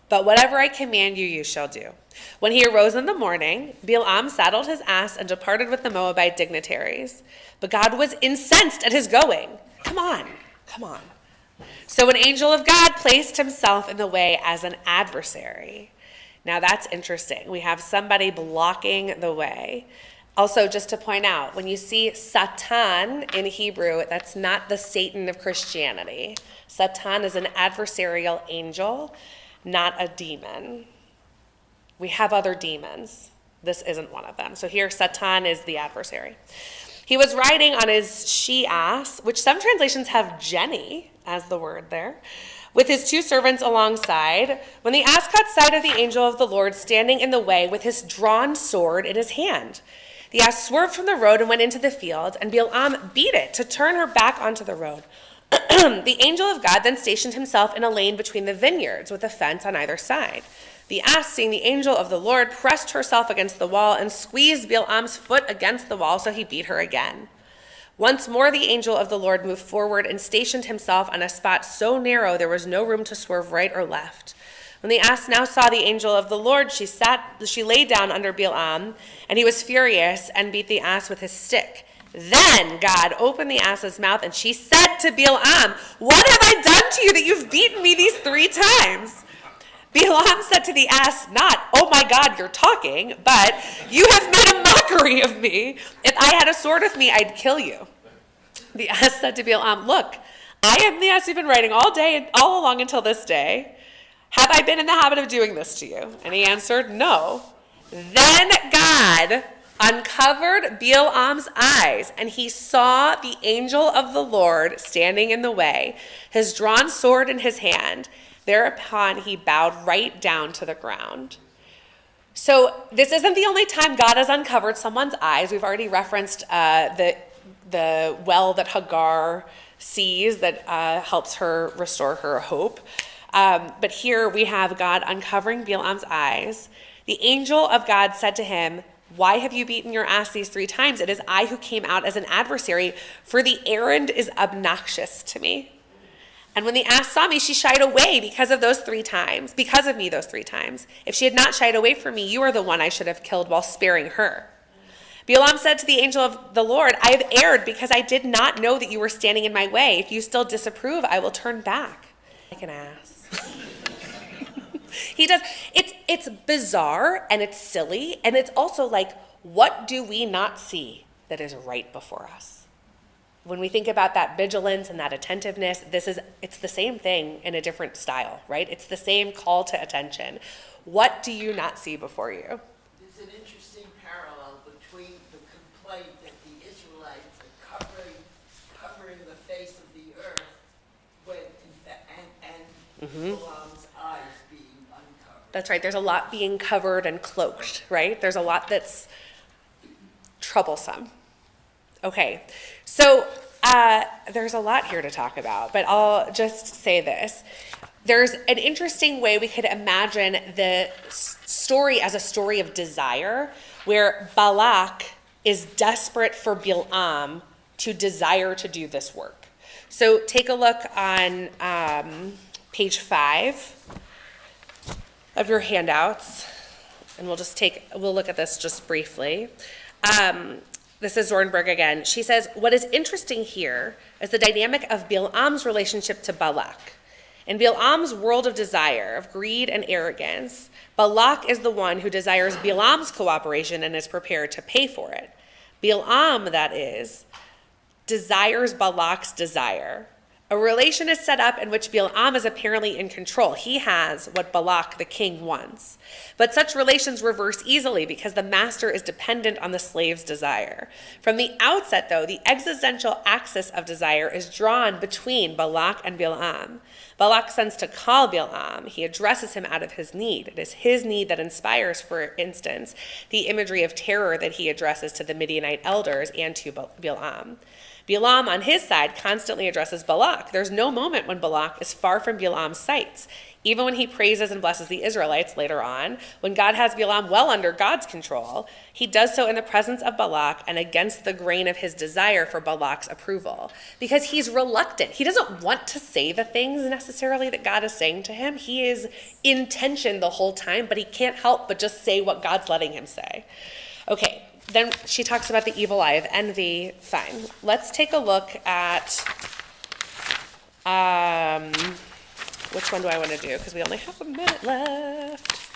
but whatever I command you, you shall do." When he arose in the morning, Bilam saddled his ass and departed with the Moabite dignitaries. But God was incensed at his going. Come on. So an angel of God placed himself in the way as an adversary. Now that's interesting. We have somebody blocking the way. Also, just to point out, when you see Satan in Hebrew, that's not the Satan of Christianity. Satan is an adversarial angel, not a demon. We have other demons. This isn't one of them. So here, Satan is the adversary. He was riding on his she-ass, which some translations have Jenny as the word there, with his two servants alongside, when the ass caught sight of the angel of the Lord standing in the way with his drawn sword in his hand. The ass swerved from the road and went into the field, and Bilam beat it to turn her back onto the road. The angel of God then stationed himself in a lane between the vineyards with a fence on either side. The ass, seeing the angel of the Lord, pressed herself against the wall and squeezed Bilam's foot against the wall, so he beat her again. Once more the angel of the Lord moved forward and stationed himself on a spot so narrow there was no room to swerve right or left. When the ass now saw the angel of the Lord, she lay down under Bilam, and he was furious and beat the ass with his stick. Then God opened the ass's mouth, and she said to Bilam, "What have I done to you that you've beaten me these 3 times?" Bilam said to the ass, not, "Oh my God, you're talking," but "You have made a mockery of me. If I had a sword with me, I'd kill you." The ass said to Bilam, "Look, I am the ass you've been riding all day and all along until this day. Have I been in the habit of doing this to you?" And he answered, "No." Then God uncovered Bilam's eyes, and he saw the angel of the Lord standing in the way, his drawn sword in his hand. Thereupon he bowed right down to the ground. So this isn't the only time God has uncovered someone's eyes. We've already referenced the well that Hagar sees that helps her restore her hope. But here we have God uncovering Balaam's eyes. The angel of God said to him, "Why have you beaten your ass these 3 times? It is I who came out as an adversary, for the errand is obnoxious to me. And when the ass saw me, she shied away because of me those 3 times. If she had not shied away from me, you are the one I should have killed while sparing her." Balaam said to the angel of the Lord, "I have erred because I did not know that you were standing in my way. If you still disapprove, I will turn back." Like an ass. He does. It's bizarre and it's silly. And it's also like, what do we not see that is right before us? When we think about that vigilance and that attentiveness, it's the same thing in a different style, right? It's the same call to attention. What do you not see before you? There's an interesting parallel between the complaint that the Israelites are covering the face of the earth and Balaam's eyes being uncovered. That's right. There's a lot being covered and cloaked, right? There's a lot that's troublesome. Okay, so there's a lot here to talk about, but I'll just say this. There's an interesting way we could imagine the story as a story of desire, where Balak is desperate for Balaam to desire to do this work. So take a look on page 5 of your handouts, and we'll look at this just briefly. This is Zornberg again. She says, what is interesting here is the dynamic of Balaam's relationship to Balak. In Balaam's world of desire, of greed and arrogance, Balak is the one who desires Balaam's cooperation and is prepared to pay for it. Balaam, that is, desires Balak's desire. A relation is set up in which Balaam is apparently in control. He has what Balak, the king, wants. But such relations reverse easily because the master is dependent on the slave's desire. From the outset, though, the existential axis of desire is drawn between Balak and Balaam. Balak sends to call Balaam. He addresses him out of his need. It is his need that inspires, for instance, the imagery of terror that he addresses to the Midianite elders and to Balaam. Balaam, on his side, constantly addresses Balak. There's no moment when Balak is far from Balaam's sights. Even when he praises and blesses the Israelites later on, when God has Balaam well under God's control, he does so in the presence of Balak and against the grain of his desire for Balak's approval. Because he's reluctant. He doesn't want to say the things necessarily that God is saying to him. He is in tension the whole time, but he can't help but just say what God's letting him say. Okay. Then she talks about the evil eye of envy. Fine. Let's take a look at, which one do I want to do? Because we only have a minute left.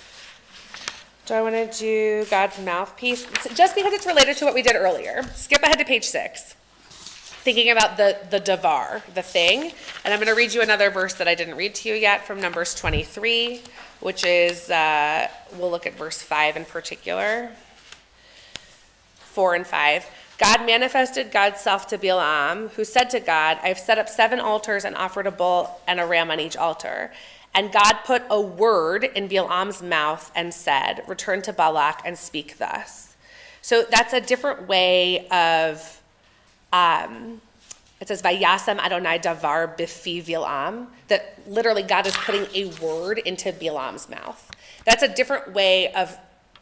Do I want to do God's mouthpiece? Just because it's related to what we did earlier. Skip ahead to page 6. Thinking about the davar, the thing. And I'm going to read you another verse that I didn't read to you yet from Numbers 23, which is, we'll look at verse 5 in particular. 4 and 5. God manifested God's self to Balaam, who said to God, I have set up 7 altars and offered a bull and a ram on each altar. And God put a word in Balaam's mouth and said, return to Balak and speak thus. So that's a different way of, it says, Vayasam Adonai davar bifi Balaam, that literally God is putting a word into Balaam's mouth. That's a different way of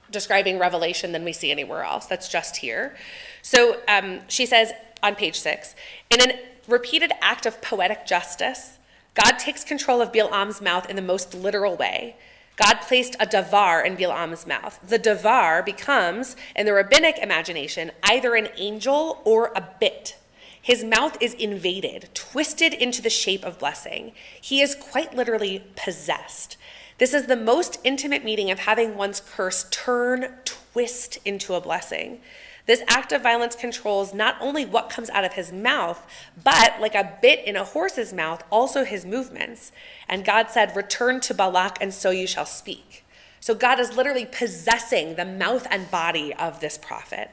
describing revelation than we see anywhere else. That's just here. So she says on page 6, in a repeated act of poetic justice, God takes control of Balaam's mouth in the most literal way. God placed a davar in Balaam's mouth. The davar becomes, in the rabbinic imagination, either an angel or a bit. His mouth is invaded, twisted into the shape of blessing. He is quite literally possessed. This is the most intimate meaning of having one's curse twist into a blessing. This act of violence controls not only what comes out of his mouth, but like a bit in a horse's mouth, also his movements. And God said, return to Balak and so you shall speak. So God is literally possessing the mouth and body of this prophet.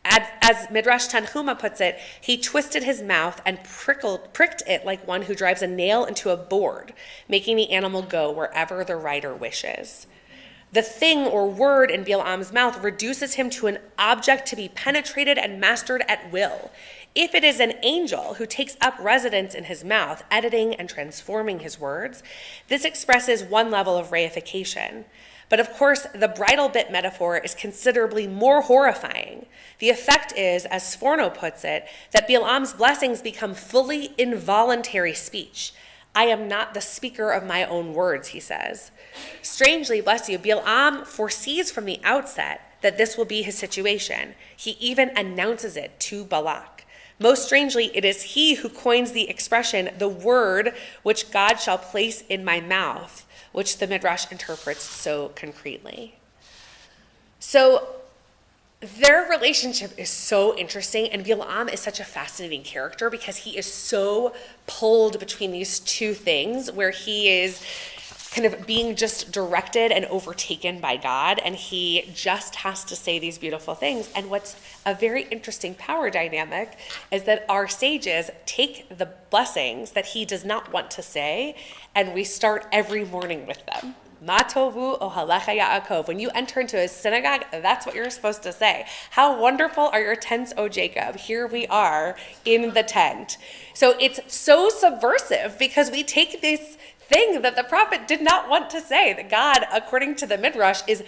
As Midrash Tanhuma puts it, he twisted his mouth and pricked it like one who drives a nail into a board, making the animal go wherever the rider wishes. The thing or word in Balaam's mouth reduces him to an object to be penetrated and mastered at will. If it is an angel who takes up residence in his mouth, editing and transforming his words, this expresses one level of reification. But of course, the bridal bit metaphor is considerably more horrifying. The effect is, as Sforno puts it, that Bilam's blessings become fully involuntary speech. I am not the speaker of my own words, he says. Strangely, bless you, Bilam foresees from the outset that this will be his situation. He even announces it to Balak. Most strangely, it is he who coins the expression, the word which God shall place in my mouth, which the Midrash interprets so concretely. So their relationship is so interesting, and Bilam is such a fascinating character because he is so pulled between these two things, where he is kind of being just directed and overtaken by God, and he just has to say these beautiful things. And what's a very interesting power dynamic is that our sages take the blessings that he does not want to say, and we start every morning with them. Ma tovu ohalecha Yaakov. When you enter into a synagogue, that's what you're supposed to say. How wonderful are your tents, O Jacob? Here we are in the tent. So it's so subversive because we take this thing that the prophet did not want to say, that God, according to the Midrash, is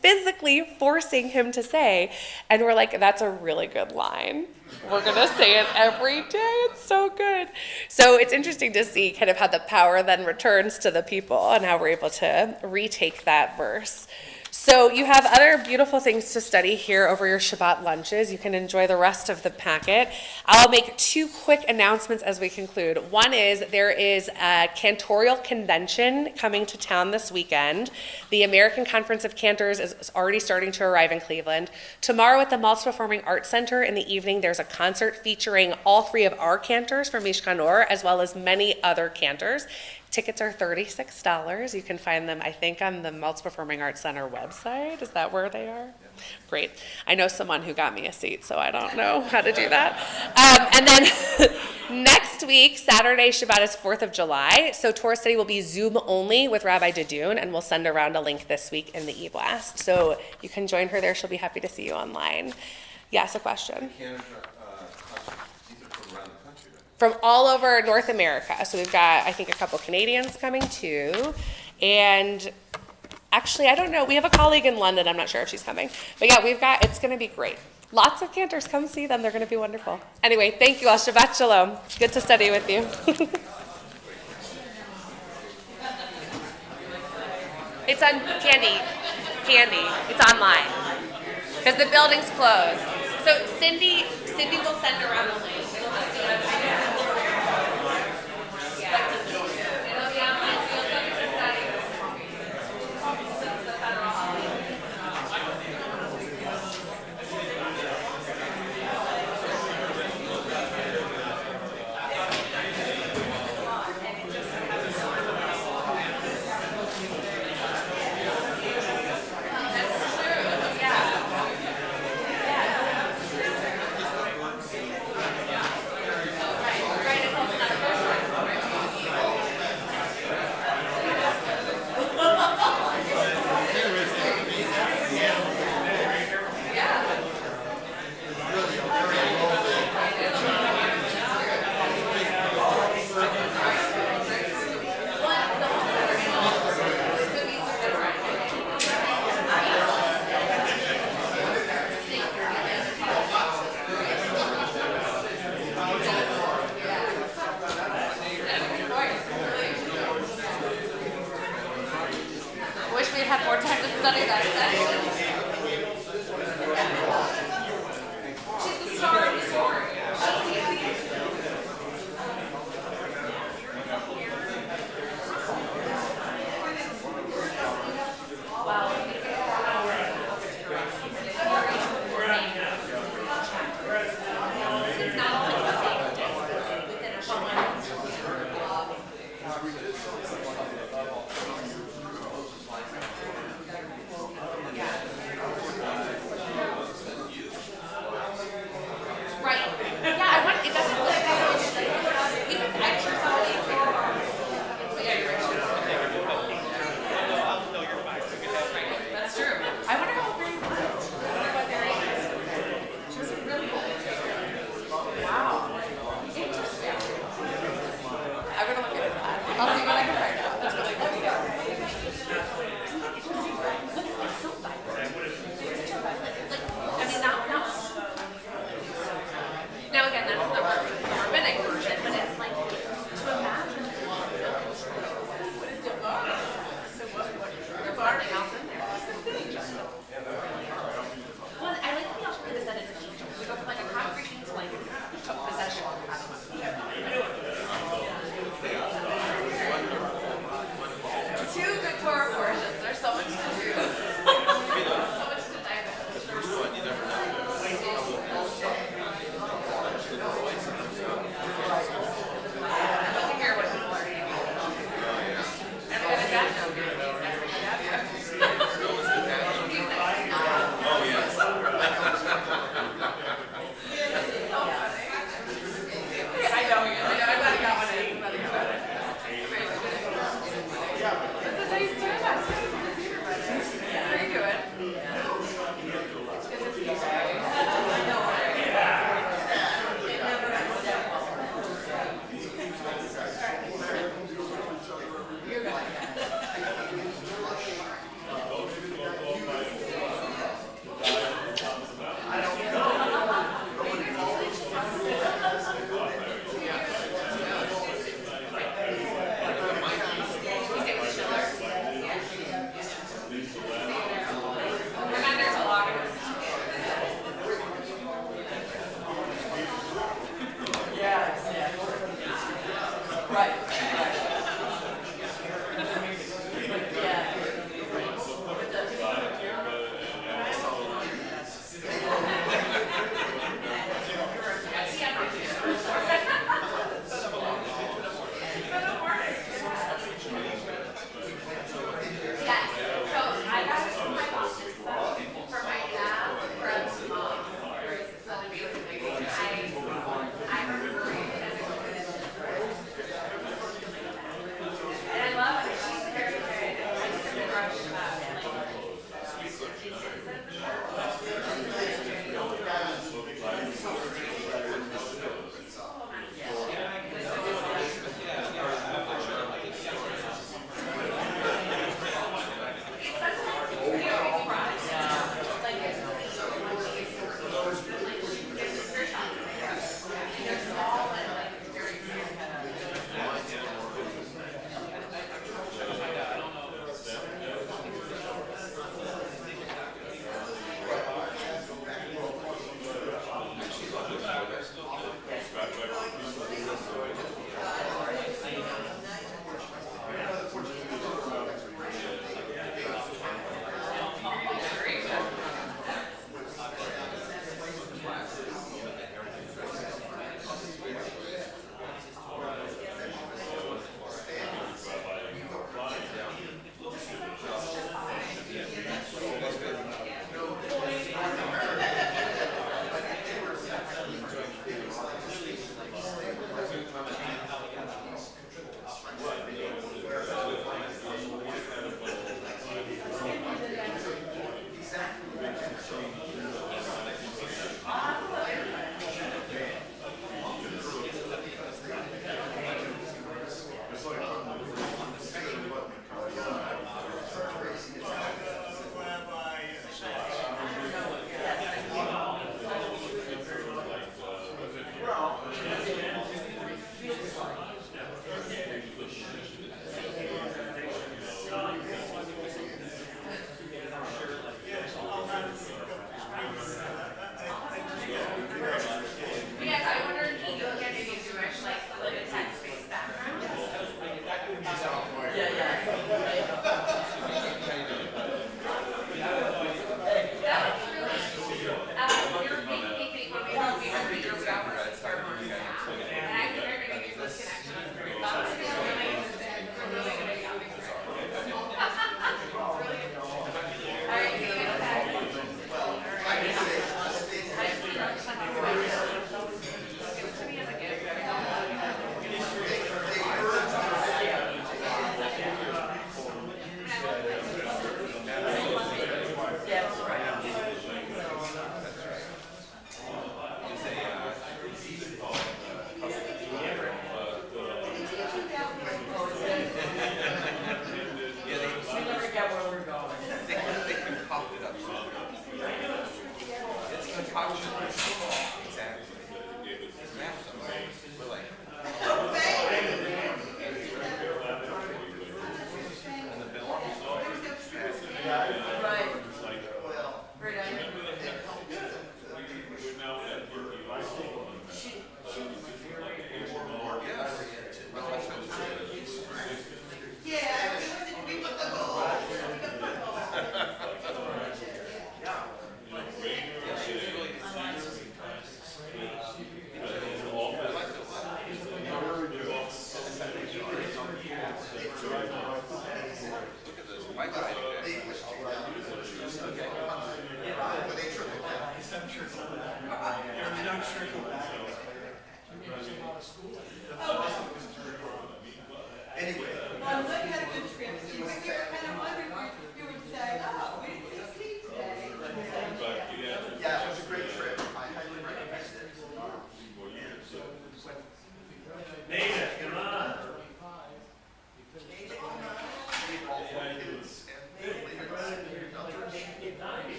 physically forcing him to say, and we're like, that's a really good line. We're going to say it every day. It's so good. So it's interesting to see kind of how the power then returns to the people and how we're able to retake that verse. So you have other beautiful things to study here over your Shabbat lunches. You can enjoy the rest of the packet. I'll make two quick announcements as we conclude. One is there is a cantorial convention coming to town this weekend. The American Conference of Cantors is already starting to arrive in Cleveland. Tomorrow at the Maltz Performing Arts Center in the evening, there's a concert featuring all three of our cantors from Mishkan Or, as well as many other cantors. Tickets are $36. You can find them, I think, on the Maltz Performing Arts Center website. Is that where they are? Great. I know someone who got me a seat, so I don't know how to do that. And then next week, Saturday, Shabbat is 4th of July. So Torah study will be Zoom only with Rabbi Dadun, and we'll send around a link this week in the e-blast. So you can join her there. She'll be happy to see you online. Yes, a question? From all over North America. So we've got, I think, a couple Canadians coming too. And actually, I don't know. We have a colleague in London. I'm not sure if she's coming. But yeah, it's going to be great. Lots of cantors. Come see them. They're going to be wonderful. Anyway, thank you all. Shabbat Shalom. Good to study with you. It's on Candy. It's online. Because the building's closed. So Cindy...